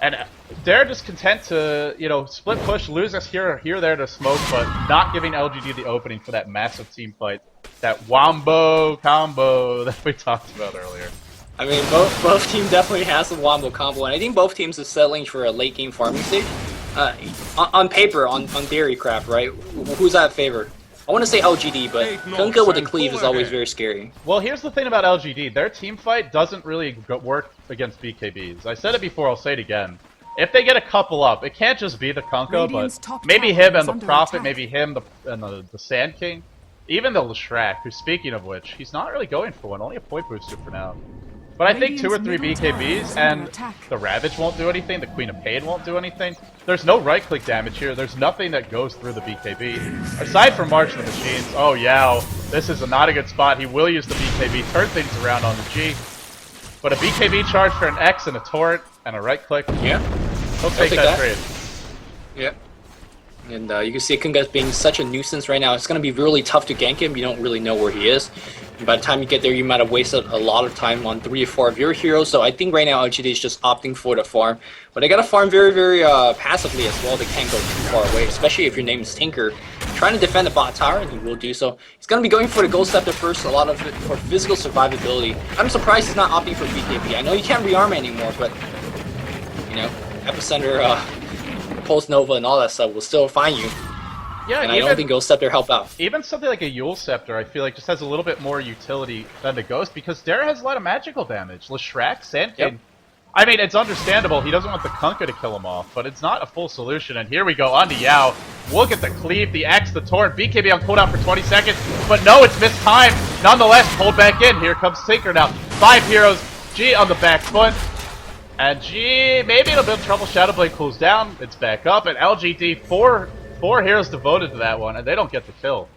And Dara just content to, you know, split push, lose us here there to smoke, but not giving LGD the opening for that massive team fight. That Wombo combo that we talked about earlier. I mean, both teams definitely has the Wombo combo, and I think both teams are settling for a late game farming stage. On paper, on Dairycraft, right? Who's that favor? I want to say LGD, but Kunkka with the cleave is always very scary. Well, here's the thing about LGD. Their team fight doesn't really work against BKBs. I said it before, I'll say it again. If they get a couple up, it can't just be the Kunkka, but maybe him and the Prophet, maybe him and the Sand King. Even the Leshrac, who, speaking of which, he's not really going for one, only a point booster for now. But I think 2 or 3 BKBs, and the Ravage won't do anything, the Queen of Pain won't do anything. There's no right-click damage here, there's nothing that goes through the BKB. Aside from March of the Machines, oh yeah, this is not a good spot. He will use the BKB, turn things around on the G. But a BKB charge for an X and a turret, and a right-click, yeah, he'll take that trade. Yeah. And you can see Kunkka being such a nuisance right now. It's going to be really tough to gank him. You don't really know where he is. And by the time you get there, you might have wasted a lot of time on 3 or 4 of your heroes. So I think right now LGD is just opting for the farm. But they got to farm very, very passively as well. They can't go too far away, especially if your name is Tinker. Trying to defend the bot tower, and he will do so. He's going to be going for the Gold Scepter first, a lot of it for physical survivability. I'm surprised he's not opting for BKB. I know you can't rearm anymore, but, you know, Epicenter, Pulse Nova and all that stuff will still find you. Yeah, and I don't think Ghost Scepter help out. Even something like a Yule Scepter, I feel like just has a little bit more utility than the Ghost, because Dara has a lot of magical damage. Leshrac, Sand King. Yep. I mean, it's understandable. He doesn't want the Kunkka to kill him off, but it's not a full solution. And here we go, onto Yao. Look at the cleave, the X, the torrent, BKB on cooldown for 20 seconds. But no, it's missed time. Nonetheless, pulled back in. Here comes Tinker now. 5 heroes, G on the back foot. And G, maybe it'll build trouble. Shadowblade cools down. It's back up. And LGD, four heroes devoted to that one, and they don't get the kill.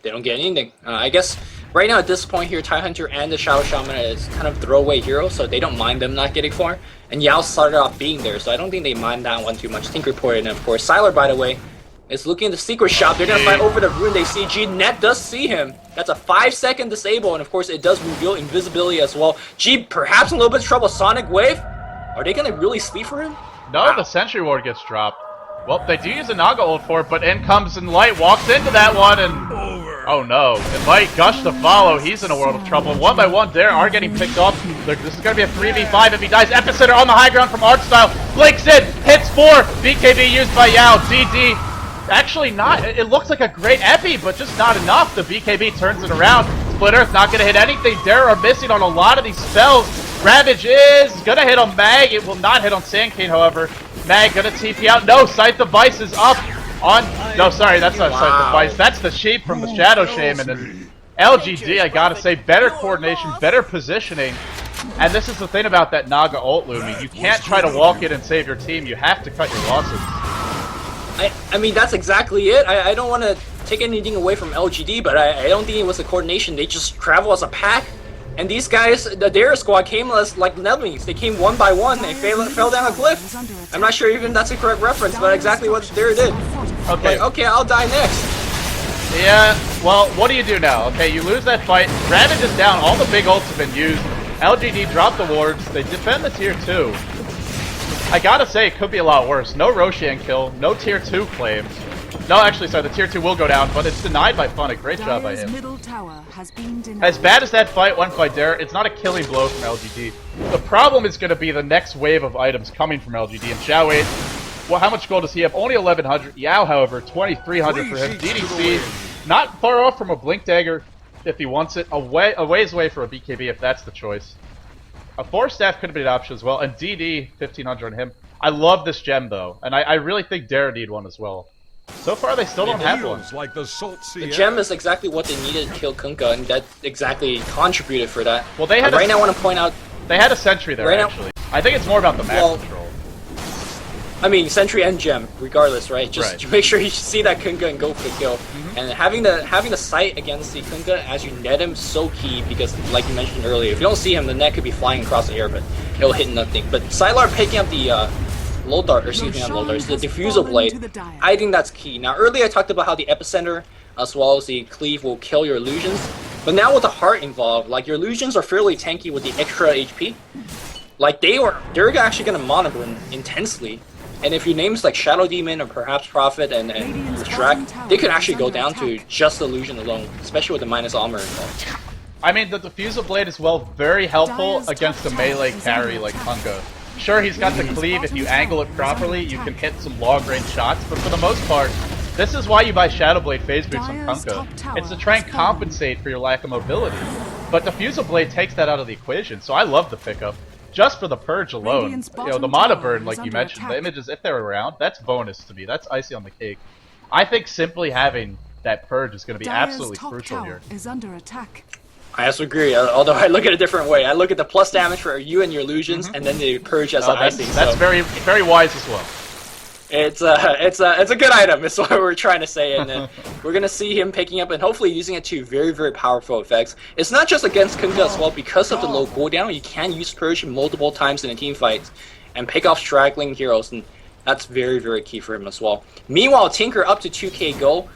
They don't get anything. I guess right now at this point here, Tidehunter and the Shadow Shaman is kind of throwaway heroes, so they don't mind them not getting far. And Yao started off being there, so I don't think they mind that one too much. Tinker ported, and of course, Sylar, by the way, is looking at the secret shop. They're gonna fight over the rune. They see G. Net does see him. That's a 5-second disable, and of course it does reveal invisibility as well. G perhaps in a little bit of trouble. Sonic Wave. Are they gonna really sleep for him? No, wow. The Sentry Ward gets dropped. Well, they do use a Naga ult for it, but in comes Enlight, walks into that one, and oh no. Enlight, Gush to follow. He's in a world of trouble. One by one, there are getting picked off. This is going to be a 3v5 if he dies. Epicenter on the high ground from Artstyle. Blinks in, hits 4. BKB used by Yao. DD. Actually not. It looks like a great epi, but just not enough. The BKB turns it around. Split Earth not going to hit anything. Dare are missing on a lot of these spells. Ravage is going to hit on Mag. It will not hit on Sandking, however. Mag gonna TP out. No, Scythe Device is up on. No, sorry, that's not Scythe Device. That's the sheep from the Shadow Shaman. And LGD, I gotta say, better coordination, better positioning. And this is the thing about that Naga ult, Lumi. You can't try to walk in and save your team. You have to cut your losses. I mean, that's exactly it. I don't want to take anything away from LGD, but I don't think it was the coordination. They just travel as a pack. And these guys, the Dare squad came like lemmings. They came one by one. They fell down a cliff. I'm not sure even that's a correct reference, but exactly what Dare did. Okay. Like, okay, I'll die next. Yeah, well, what do you do now? Okay, you lose that fight. Ravage is down. All the big ults have been used. LGD dropped the wards. They defend the tier 2. I gotta say, it could be a lot worse. No Roshan kill. No tier 2 claims. No, actually, sorry, the tier 2 will go down, but it's denied by funnik. Great job by him. As bad as that fight went by Dare, it's not a killing blow from LGD. The problem is going to be the next wave of items coming from LGD. And Xiao 8, well, how much gold does he have? Only 1,100. Yao, however, 2,300 for him. DDC, not far off from a Blink Dagger if he wants it. A ways away for a BKB if that's the choice. A Force Staff could have been an option as well. And DD, 1,500 on him. I love this gem, though. And I really think Dare need one as well. So far, they still don't have one. Like the gem is exactly what they needed to kill Kunkka, and that exactly contributed for that. Well, they had right now I want to point out... They had a Sentry there, right actually. I think it's more about the map control. I mean, Sentry and gem, regardless, right? Just make sure you see that Kunkka and go for the kill. And having the sight against the Kunkka as you net him is so key, because, like you mentioned earlier, if you don't see him, the net could be flying across the air, but it'll hit nothing. But Sylar picking up the... low dart, or excuse me, not low dart, the diffusal blade. I think that's key. Now, earlier I talked about how the epicenter as well as the cleave will kill your illusions, but now with the heart involved, like your illusions are fairly tanky with the extra HP. Like they're actually gonna monitor intensely, and if your name's like Shadow Demon or perhaps Prophet and Shrek, they could actually go down to just illusion alone, especially with the minus armor involved. I mean, the diffusal blade is very helpful against a melee carry like Kunkka. Sure, he's got the cleave. If you angle it properly, you can hit some long-range shots, but for the most part, this is why you buy Shadow Blade phase boots on Kunkka. It's to try and compensate for your lack of mobility. But Diffusal Blade takes that out of the equation, so I love the pickup. Just for the purge alone, you know, the mana burn, like you mentioned, the images, if they're around, that's bonus to me. That's icing on the cake. I think simply having that purge is going to be absolutely crucial here. I also agree, although I look at it a different way. I look at the plus damage for you and your illusions, and then the purge as an icing. That's very, very wise as well. It's a good item, is what we're trying to say, and then we're gonna see him picking up and hopefully using it to very, very powerful effects. It's not just against Kunkka as well. Because of the low cooldown, you can use purge multiple times in a team fight and pick off straggling heroes, and that's very, very key for him as well. Meanwhile, Tinker up to 2k gold.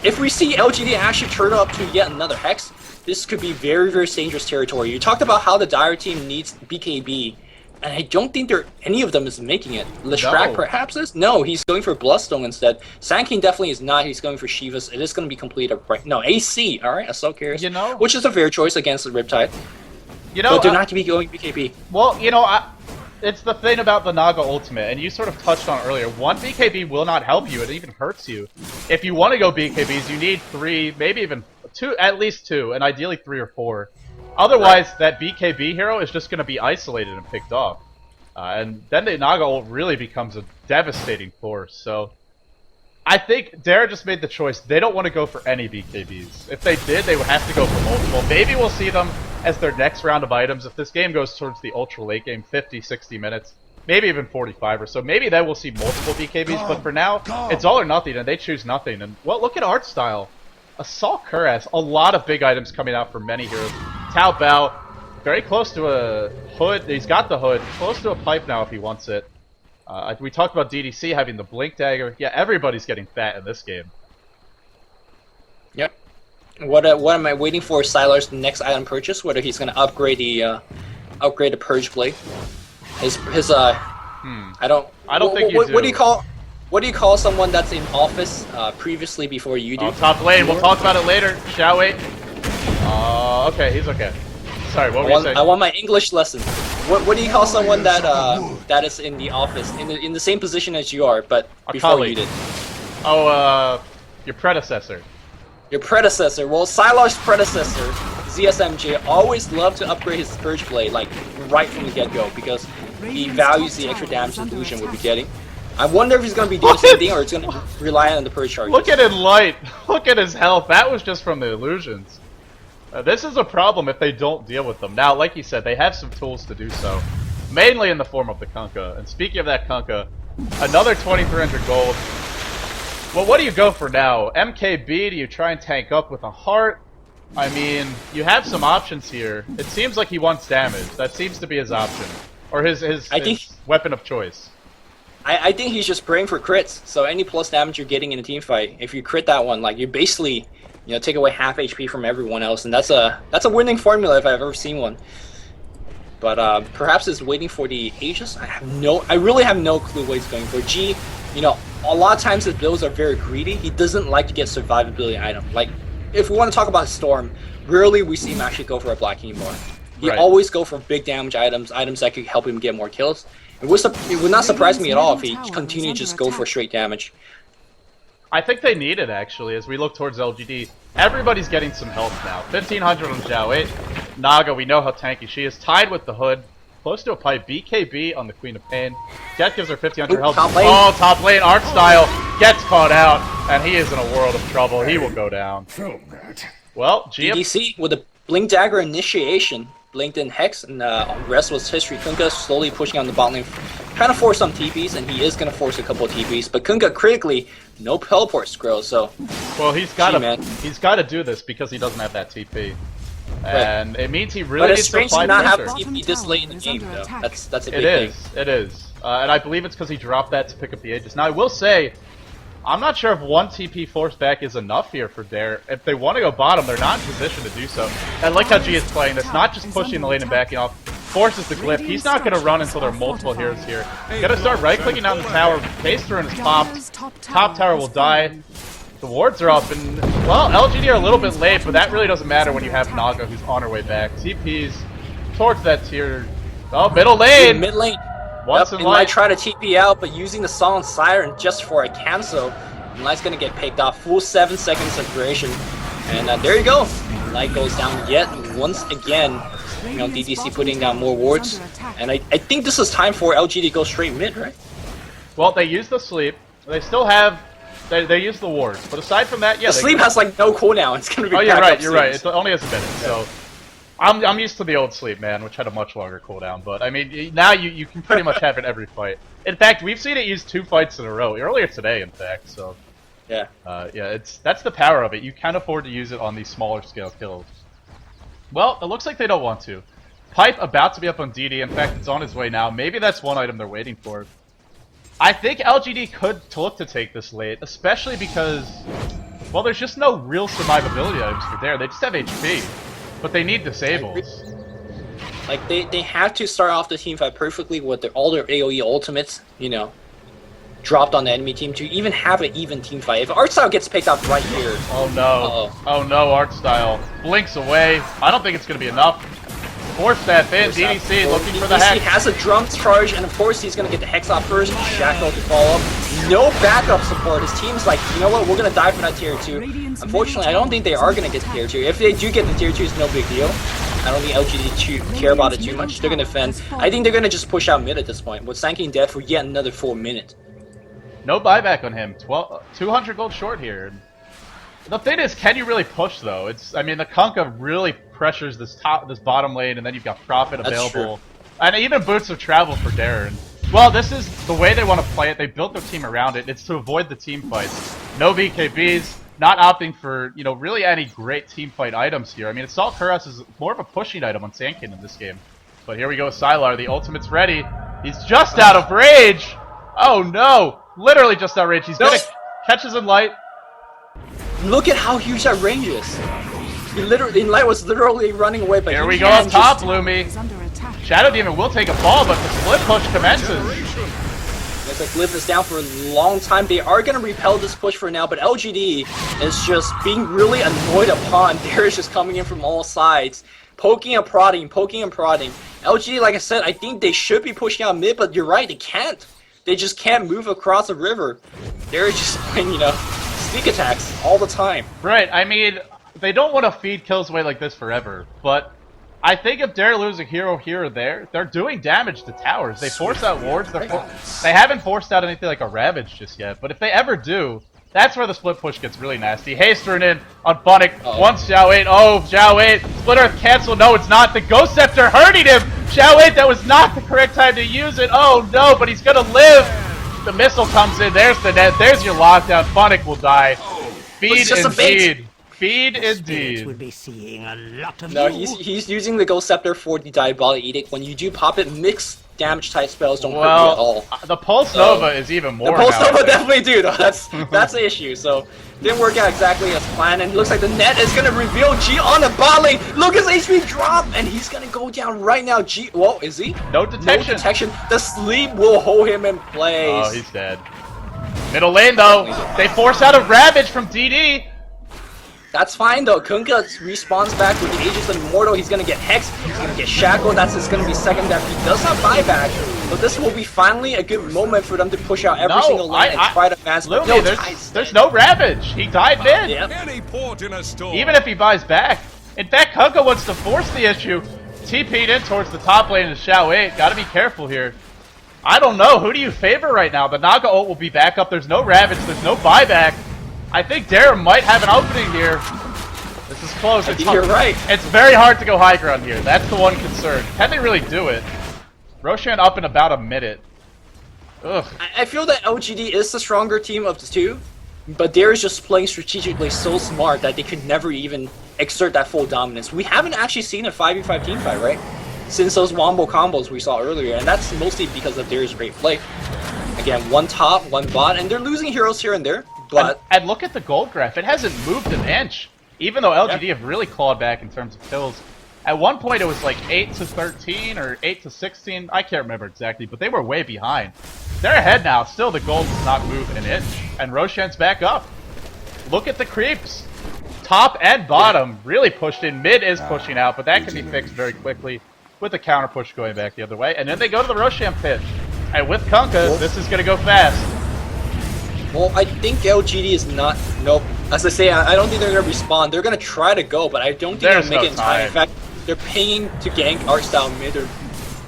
If we see LGD actually turn up to yet another Hex, this could be very, very dangerous territory. You talked about how the Dire team needs BKB, and I don't think any of them is making it. Leshrac perhaps is? No, he's going for Bloodstone instead. Sandking definitely is not. He's going for Shivas. It is going to be complete right. No, AC. All right, so curious. You know, which is a fair choice against the Riptide. You know, but they're not to be going BKB. Well, you know, it's the thing about the Naga ultimate, and you sort of touched on it earlier. One BKB will not help you. It even hurts you. If you want to go BKBs, you need 3, maybe even 2, at least 2, and ideally 3 or 4. Otherwise, that BKB hero is just going to be isolated and picked off. And then the Naga ult really becomes a devastating force. So, I think Dare just made the choice. They don't want to go for any BKBs. If they did, they would have to go for multiple. Maybe we'll see them as their next round of items. If this game goes towards the ultra late game, 50, 60 minutes, maybe even 45 or so, maybe then we'll see multiple BKBs. But for now, it's all or nothing, and they choose nothing. And, well, look at Artstyle. Assault Kerr has a lot of big items coming out for many heroes. Tao Bao, very close to a hood. He's got the hood. Close to a pipe now if he wants it. We talked about DDC having the Blink Dagger. Yeah, everybody's getting fat in this game. Yep. What am I waiting for? Sylar's next item purchase, whether he's gonna upgrade the Purge Blade. I don't think you do. What do you call someone that's in office previously before you do? Oh, top lane. We'll talk about it later, shall we? Okay, he's okay. Sorry, what were you saying? I want my English lesson. What do you call someone that that is in the office in the same position as you are, but before you did? Oh, your predecessor. Your predecessor. Well, Sylar's predecessor, ZSMJ, always loved to upgrade his Purge Blade like right from the get-go because he values the extra damage that Lucian would be getting. I wonder if he's going to be doing the same thing or it's going to rely on the Purge charges. Look at it light. Look at his health. That was just from the illusions. This is a problem if they don't deal with them. Now, like you said, they have some tools to do so. Mainly in the form of the Kunkka. And speaking of that Kunkka, another 2,300 gold. Well, what do you go for now? MKB, do you try and tank up with a heart? I mean, you have some options here. It seems like he wants damage. That seems to be his option. Or his weapon of choice. I think he's just praying for crits. So any plus damage you're getting in a team fight, if you crit that one, like you basically, take away half HP from everyone else, and that's a winning formula if I've ever seen one. But perhaps it's waiting for the Aegis. I really have no clue what he's going for. G, a lot of times his builds are very greedy. He doesn't like to get survivability item. Like, if we want to talk about Storm, rarely we see him actually go for a Black anymore. He always go for big damage items that could help him get more kills. It would not surprise me at all if he continued to just go for straight damage. I think they need it, actually, as we look towards LGD. Everybody's getting some health now. 1,500 on Zhao 8. Naga, we know how tanky she is. Tied with the Hood. Close to a pipe. BKB on the Queen of Pain. Jet gives her 1,500 health. Top lane. Oh, top lane. Artstyle gets caught out, and he is in a world of trouble. He will go down. Well, DDC with a Blink Dagger initiation. Blinked in Hex, and rest was history. Kunkka slowly pushing on the bot lane, trying to force some TPs, and he is going to force a couple of TPs. But Kunkka critically, no teleport scroll, so... Well, he's got to do this because he doesn't have that TP. And it means he really needs to apply pressure. But it's strange to not have TP this late in the game, though. That's a big thing. It is. And I believe it's because he dropped that to pick up the Aegis. Now, I will say, I'm not sure if one TP force back is enough here for Dare. If they want to go bottom, they're not in position to do so. I like how G is playing this, not just pushing the lane and backing off. Forces the glyph. He's not going to run until there are multiple heroes here. Gonna start right-clicking down the tower. Base turn is popped. Top tower will die. The wards are up, and, well, LGD are a little bit late, but that really doesn't matter when you have Naga who's on her way back. TP's towards that tier. Oh, middle lane! Mid lane. And might try to TP out, but using the Solemn Siren just for a cancel, Light's gonna get picked off. Full 7 seconds of duration, and there you go. Light goes down yet once again. DDC putting down more wards, and I think this is time for LG to go straight mid, right? Well, they use the sleep. They still have. They use the wards, but aside from that, yeah. The sleep has like no cooldown. It's gonna be. Oh, you're right. You're right. It only has a minute, so. I'm used to the old sleep, man, which had a much longer cooldown, but I mean, now you can pretty much have it every fight. In fact, we've seen it used 2 fights in a row, earlier today, in fact, so... Yeah. That's the power of it. You can afford to use it on these smaller scale kills. Well, it looks like they don't want to. Pipe about to be up on DD, in fact, it's on his way now. Maybe that's one item they're waiting for. I think LGD could look to take this late, especially because, well, there's just no real survivability items for Dare. They just have HP. But they need disables. Like, they have to start off the team fight perfectly with all their AoE ultimates, dropped on the enemy team to even have an even team fight. If Artstyle gets picked up right here... Oh no. Oh no, Artstyle. Blinks away. I don't think it's going to be enough. Force that in. DDC looking for the hex. DDC has a drum charge, and of course he's going to get the hex off first. Shackle to follow up. No backup support. His team's like, you know what, we're going to die for that tier 2. Unfortunately, I don't think they are going to get tier 2. If they do get the tier 2, it's no big deal. I don't think LGD care about it too much. They're going to defend. I think they're going to just push out mid at this point, with Sankey dead for yet another full minute. No buyback on him. 200 gold short here. The thing is, can you really push though? I mean, the Kunkka really pressures this bottom lane, and then you've got Prophet available, and even Boots of Travel for Darren. Well, this is the way they want to play it. They built their team around it. It's to avoid the team fights. No BKBs, not opting for really any great team fight items here. I mean, Assault Cuirass is more of a pushing item on Sandkin in this game. But here we go with Sylar. The ultimate's ready. He's just out of rage. Oh no! Literally just outraged. He's gonna catches in light. Look at how huge that range is. He literally, in light was literally running away, but here we go up top, Lumi. Shadow Demon will take a fall, but the split push commences. Looks like Liv is down for a long time. They are going to repel this push for now, but LGD is just being really annoyed upon. Darius just coming in from all sides, poking and prodding, poking and prodding. LGD, like I said, I think they should be pushing out mid, but you're right, they can't. They just can't move across the river. They're just playing, you know, sneak attacks all the time. Right, I mean, they don't want to feed kills away like this forever, but I think if they're losing hero here or there, they're doing damage to towers. They force out wards. They haven't forced out anything like a Ravage just yet, but if they ever do, that's where the split push gets really nasty. Hastering in on funnik. Once Xiao 8. Oh, Xiao 8. Split Earth cancel. No, it's not. The Ghost Scepter hurting him. Xiao 8, that was not the correct time to use it. Oh no, but he's gonna live. The missile comes in. There's the net. There's your lockdown. Funnik will die. Feed indeed. Feed indeed. Would be seeing a lot of no, he's using the Ghost Scepter for the Diabolic Edict. When you do pop it, mixed damage type spells don't hurt you at all. The Pulse Nova is even more. The Pulse Nova definitely do though. That's the issue. So didn't work out exactly as planned, and it looks like the net is gonna reveal G on the bot lane. Look at his HP drop, and he's gonna go down right now. G, whoa, is he? No detection. No detection. The sleep will hold him in place. Oh, he's dead. Middle lane though, they force out a Ravage from DD. That's fine though. Kunkka respawns back with the Aegis and Immortal. He's gonna get Hex. He's gonna get Shackle. That's just gonna be second death. He does have buyback, but this will be finally a good moment for them to push out every single lane and try to advance. No, there's no Ravage. He died mid. Yep. Even if he buys back. In fact, Kunkka wants to force the issue. TP'd in towards the top lane of Xiao 8. Gotta be careful here. I don't know. Who do you favor right now? The Naga ult will be back up. There's no Ravage. There's no buyback. I think Dara might have an opening here. This is close. I think you're right. It's very hard to go high ground here. That's the one concern. Can they really do it? Roshan up in about a minute. Ugh. I feel that LGD is the stronger team of the two, but Dara is just playing strategically so smart that they could never even exert that full dominance. We haven't actually seen a 5v5 team fight, right? Since those wombo combos we saw earlier, and that's mostly because of Dara's great play. Again, one top, one bot, and they're losing heroes here and there. But and look at the gold graph. It hasn't moved an inch. Even though LGD have really clawed back in terms of kills. At one point it was like 8 to 13 or 8 to 16. I can't remember exactly, but they were way behind. They're ahead now. Still the gold does not move an inch. And Roshan's back up. Look at the creeps. Top and bottom really pushed in. Mid is pushing out, but that can be fixed very quickly with the counter push going back the other way. And then they go to the Roshan pitch. And with Kunkka, this is going to go fast. Well, I think LGD is not... Nope. As I say, I don't think they're going to respawn. They're going to try to go, but I don't think they'll make it in time. In fact, they're paying to gank artstyle mid. They're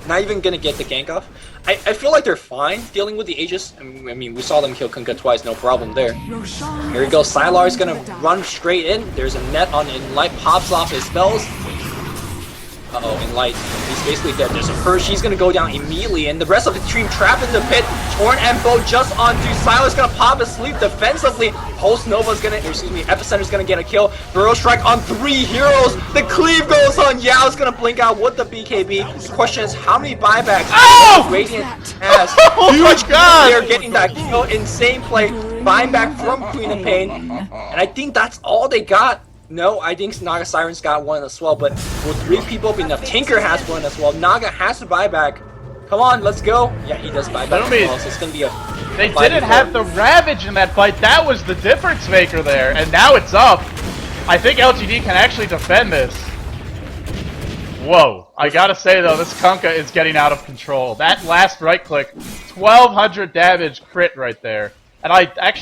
not even going to get the gank off. I feel like they're fine dealing with the Aegis. I mean, we saw them kill Kunkka twice, no problem there. Here we go. Sylar is going to run straight in. There's a net on Enlight. Pops off his spells. Uh-oh, Enlight. He's basically dead. There's a Purge. He's gonna go down immediately, and the rest of the team trapped in the pit. Torn and Bo just onto Sylar's gonna pop his sleep defensively. Pulse Nova's gonna, Epicenter's gonna get a kill. Burrow Strike on 3 heroes. The cleave goes on. Yao's gonna blink out with the BKB. The question is, how many buybacks? Oh! Radiant has. Oh my god! They're getting that kill. Insane play. Buyback from Queen of Pain. And I think that's all they got. No, I think Naga Siren's got one as well, but with 3 people being enough, Tinker has one as well. Naga has to buy back. Come on, let's go. Yeah, he does buy back as well, so it's going to be a... They didn't have the Ravage in that fight. That was the difference maker there, and now it's up. I think LGD can actually defend this. Whoa. I gotta say, though, this Kunkka is getting out of control. That last right-click, 1,200 damage crit right there. And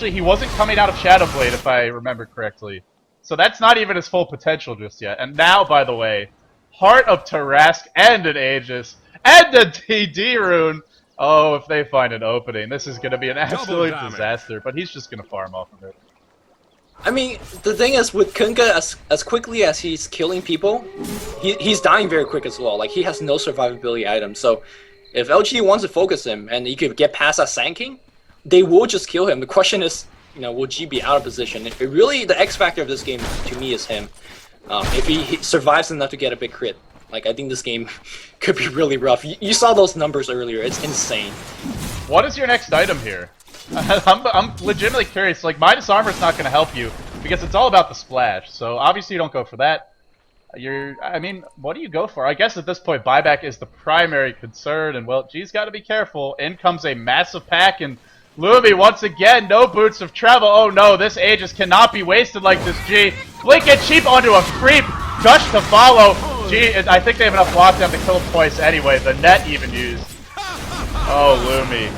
he wasn't coming out of Shadowblade, if I remember correctly. So that's not even his full potential just yet. And now, by the way, Heart of Tarask and an Aegis and a DD rune. Oh, if they find an opening, this is going to be an absolute disaster. But he's just going to farm off of it. I mean, the thing is, with Kunkka, as quickly as he's killing people, he's dying very quick as well. Like, he has no survivability items. So if LGD wants to focus him and he could get past that Sand King, they will just kill him. The question is, will G be out of position? Really, the X factor of this game, to me, is him. If he survives enough to get a big crit, like, I think this game could be really rough. You saw those numbers earlier. It's insane. What is your next item here? I'm legitimately curious. Like, minus armor is not going to help you because it's all about the splash. So obviously you don't go for that. I mean, what do you go for? I guess at this point buyback is the primary concern, and well, G's got to be careful. In comes a massive pack, and Lumi once again, no boots of travel. Oh no, this Aegis cannot be wasted like this. G, blink it cheap onto a creep, gush to follow. G, I think they have enough lockdown to kill him twice anyway. The net even used. Oh, Lumi.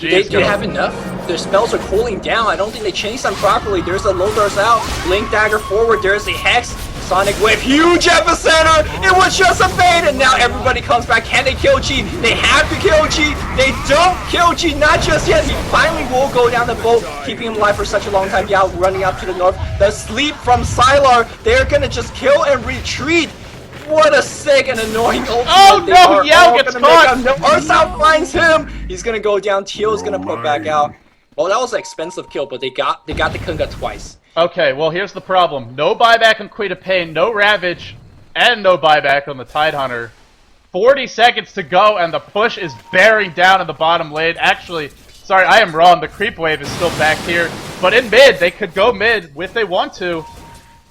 They have enough. Their spells are cooling down. I don't think they changed them properly. There's a Lodar's out. Blink dagger forward. There's a Hex. Sonic Wave, huge epicenter! It was just a bait, and now everybody comes back. Can they kill G? They have to kill G! They don't kill G, not just yet. He finally will go down the boat, keeping him alive for such a long time. Yeah, running up to the north. The sleep from Sylar, they're gonna just kill and retreat. What a sick and annoying ultimate. Oh no, Yao gets caught! No, Artstyle finds him! He's gonna go down, Teal's gonna put back out. Well, that was an expensive kill, but they got the Kunga twice. Okay, well here's the problem. No buyback on Queen of Pain, no Ravage, and no buyback on the Tidehunter. 40 seconds to go, and the push is bearing down in the bottom lane. Actually, sorry, I am wrong. The creep wave is still back here. But in mid, they could go mid if they want to.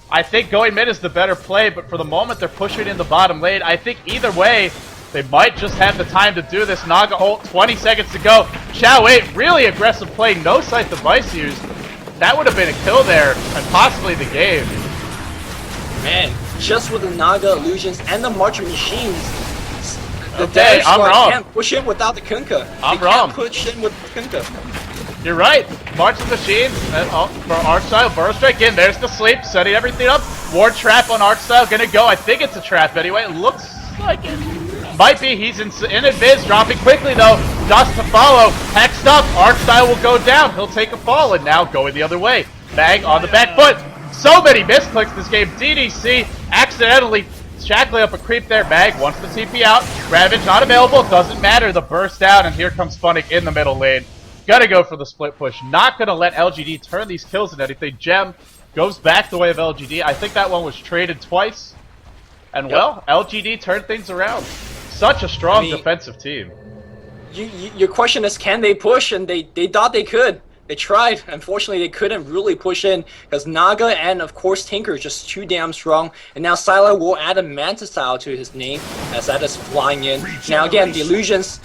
I think going mid is the better play, but for the moment they're pushing in the bottom lane. I think either way, they might just have the time to do this. Naga ult, 20 seconds to go. Chow 8, really aggressive play, no sight device used. That would have been a kill there, and possibly the game. Man, just with the Naga illusions and the March of Machines, the okay, I'm wrong. Can't push in without the Kunkka. I'm wrong. Can't push in with the Kunkka. You're right. March of Machines for Artstyle. Burrow Strike in. There's the sleep, setting everything up. Ward trap on Artstyle. Gonna go. I think it's a trap anyway. It looks like it. Might be. He's in advance, dropping quickly though. Dust to follow. Hexed up. Artstyle will go down. He'll take a fall, and now going the other way. Bag on the back foot. So many misclicks this game. DDC accidentally shackling up a creep there. Bag wants the TP out. Ravage not available. Doesn't matter. The burst down, and here comes Funnik in the middle lane. Gonna go for the split push. Not gonna let LGD turn these kills into anything. Gem goes back the way of LGD. I think that one was traded twice. And well, LGD turned things around. Such a strong defensive team. Your question is, can they push? And they thought they could. They tried. Unfortunately, they couldn't really push in because Naga and, of course, Tinker is just too damn strong. And now Sylar will add a Manta Style to his name as that is flying in. Now, again, the illusions,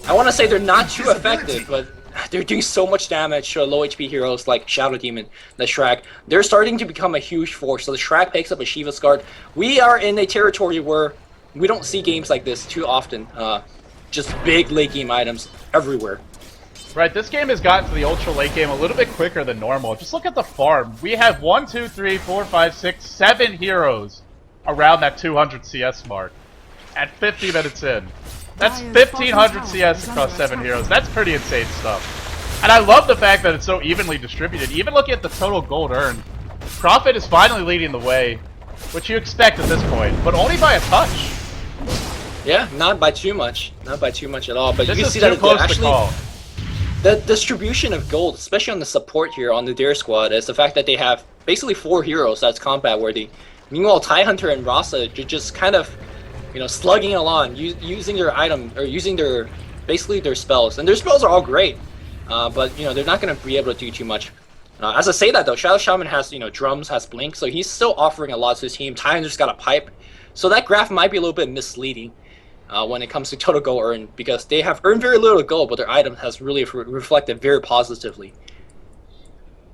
I want to say they're not too effective, but they're doing so much damage to low HP heroes like Shadow Demon, the Shrek. They're starting to become a huge force. So the Shrek picks up a Shiva's Guard. We are in a territory where we don't see games like this too often. Just big late game items everywhere. Right, this game has gotten to the ultra late game a little bit quicker than normal. Just look at the farm. We have 1, 2, 3, 4, 5, 6, 7 heroes around that 200 CS mark at 50 minutes in. That's 1500 CS across 7 heroes. That's pretty insane stuff. And I love the fact that it's so evenly distributed. Even looking at the total gold earned, Profit is finally leading the way, which you expect at this point, but only by a touch. Yeah, not by too much. Not by too much at all. But this you can is see too that close actually, to call. the distribution of gold, especially on the support here on the Dare squad, is the fact that they have basically 4 heroes that's combat worthy. Meanwhile, Tidehunter and Rasa are just kind of, you know, slugging along, using their item or using their basically their spells, and their spells are all great. But you know, they're not going to be able to do too much. As I say that though, Shadow Shaman has, you know, drums, has blink, so he's still offering a lot to his team. Tidehunter's got a pipe, so that graph might be a little bit misleading when it comes to total gold earned, because they have earned very little gold, but their item has really reflected very positively.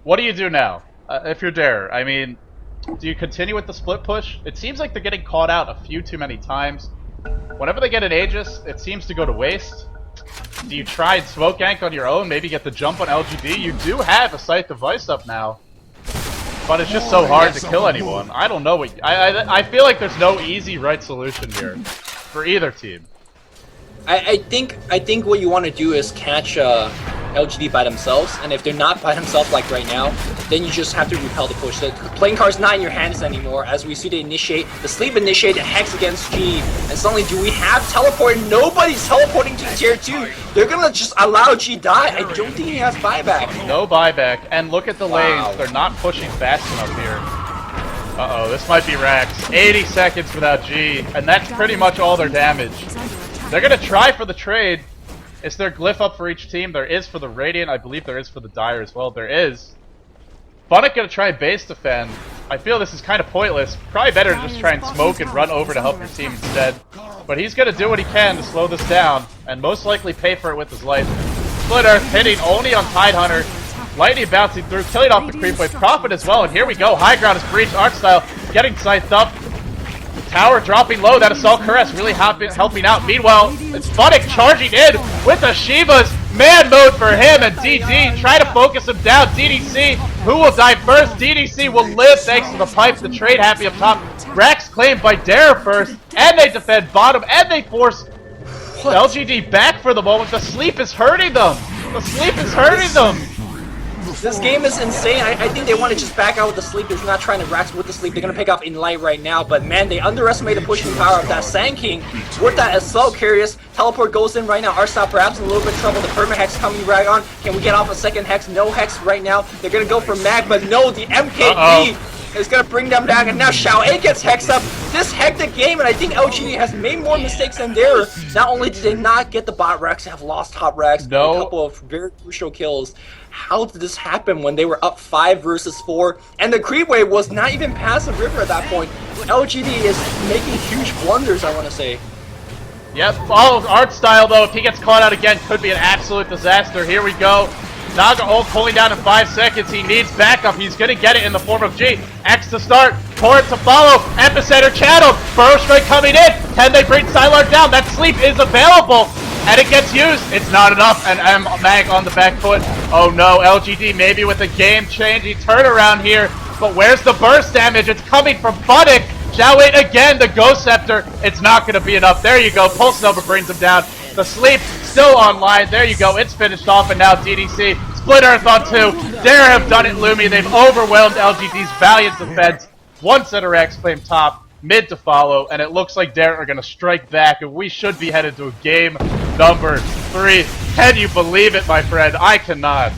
What do you do now if you're Dare? I mean, do you continue with the split push? It seems like they're getting caught out a few too many times. Whenever they get an Aegis, it seems to go to waste. Do you try and smoke gank on your own, maybe get the jump on LGD? You do have a sight device up now, but it's just so hard to kill anyone. I don't know what... I feel like there's no easy right solution here for either team. I think what you want to do is catch LGD by themselves, and if they're not by themselves like right now, then you just have to repel the push. The playing card's not in your hands anymore, as we see they initiate, the sleep initiate, the Hex against G, and suddenly do we have teleport? Nobody's teleporting to tier 2. They're gonna just allow G die. I don't think he has buyback. No buyback, and look at the lanes. They're not pushing fast enough here. Uh-oh, this might be Rax. 80 seconds without G, and that's pretty much all their damage. They're gonna try for the trade. Is there glyph up for each team? There is for the Radiant. I believe there is for the Dire as well. There is. funnik gonna try base defend. I feel this is kind of pointless. Probably better to just try and smoke and run over to help your team instead. But he's gonna do what he can to slow this down, and most likely pay for it with his life. Split Earth hitting only on Tidehunter. Lightning bouncing through, killing off the creep wave. Prophet as well, and here we go. High ground is breached. Artstyle getting scythed up. Tower dropping low. That Assault Caress really helping out. Meanwhile, it's funnik charging in with the Shivas. Man mode for him, and DD try to focus him down. DDC, who will die first? DDC will live thanks to the pipe. The trade happy up top. Rax claimed by Dare first, and they defend bottom, and they force LGD back for the moment. The sleep is hurting them. The sleep is hurting them. This game is insane. I think they want to just back out with the sleep. They're not trying to Rax with the sleep. They're going to pick off in light right now. But man, they underestimate the pushing power of that Sand King. With that Assault Carriers, teleport goes in right now. Artstyle perhaps in a little bit of trouble. The perma hex coming right on. Can we get off a second hex? No hex right now. They're going to go for mag, but no, the MKB is going to bring them down. And now Xiao A gets hexed up. This hectic game, and I think LGD has made more mistakes than there. Not only did they not get the bot Rex, they have lost top Rex. No. A couple of very crucial kills. How did this happen when they were up 5 versus 4? And the creep wave was not even past the river at that point. LGD is making huge blunders, I want to say. Yep, follows Artstyle though. If he gets caught out again, could be an absolute disaster. Here we go. Naga ult pulling down in 5 seconds. He needs backup. He's going to get it in the form of G. X to start. Torrent to follow. Epicenter channel. Burrow strike coming in. Can they bring Sylar down? That sleep is available. And it gets used. It's not enough. And Mag on the back foot. Oh no, LGD maybe with a game-changing turnaround here. But where's the burst damage? It's coming from funnik. Xiao Wei again, the Ghost Scepter. It's not going to be enough. There you go. Pulse Nova brings him down. The sleep still online. There you go. It's finished off. And now DDC. Split Earth on 2. Dare have done it, Lumi. They've overwhelmed LGD's valiant defense. One center X claim top. Mid to follow. And it looks like Dare are going to strike back. And we should be headed to a game number 3. Can you believe it, my friend? I cannot.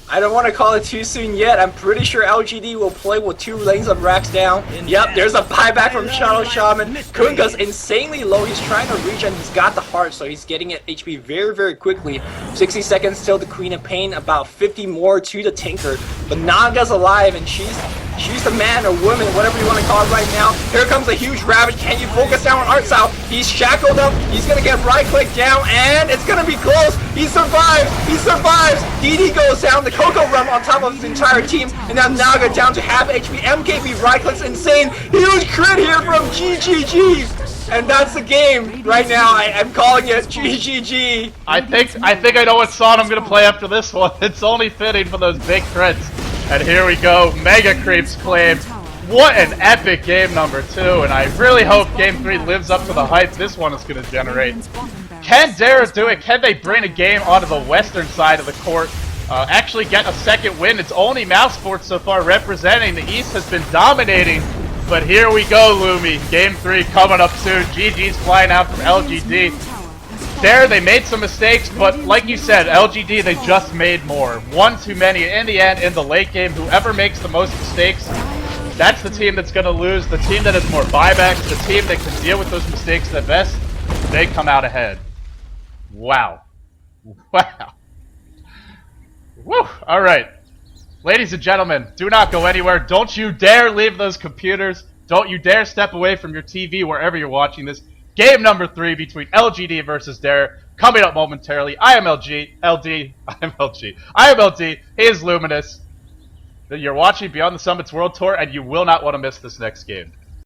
I don't want to call it too soon yet. I'm pretty sure LGD will play with 2 lanes of racks down. Yep, there's a buyback from Shadow Shaman. Kunga's insanely low. He's trying to reach and he's got the heart, so he's getting it HP very, very quickly. 60 seconds till the Queen of Pain, about 50 more to the Tinker. But Naga's alive and she's the man or woman, whatever you want to call it right now. Here comes a huge Ravage. Can you focus down on Artstyle? He's shackled up. He's going to get right click down and it's going to be close. He survives. He survives. DD goes down. The Coco Rum on top of his entire team, and now Naga down to half HP. MKB right clicks insane. Huge crit here from GGG, and that's the game right now. I'm calling it GGG. I think I know what song I'm gonna play after this one. It's only fitting for those big crits. And here we go. Mega Creeps claimed. What an epic game number 2, and I really hope game 3 lives up to the hype this one is gonna generate. Can Dare do it? Can they bring a game onto the western side of the court? Actually get a second win. It's only Mouse Sports so far representing. The East has been dominating. But here we go, Lumi. Game 3 coming up soon. GG's flying out from LGD. There, they made some mistakes, but like you said, LGD, they just made more. One too many. In the end, in the late game, whoever makes the most mistakes, that's the team that's going to lose. The team that has more buybacks, the team that can deal with those mistakes the best, they come out ahead. Wow. Wow. Woo! Alright. Ladies and gentlemen, do not go anywhere. Don't you dare leave those computers. Don't you dare step away from your TV wherever you're watching this. Game number 3 between LGD versus Dare. Coming up momentarily. I am LG. LD. I am LG. I am LD. He is Luminous. You're watching Beyond the Summits World Tour, and you will not want to miss this next game.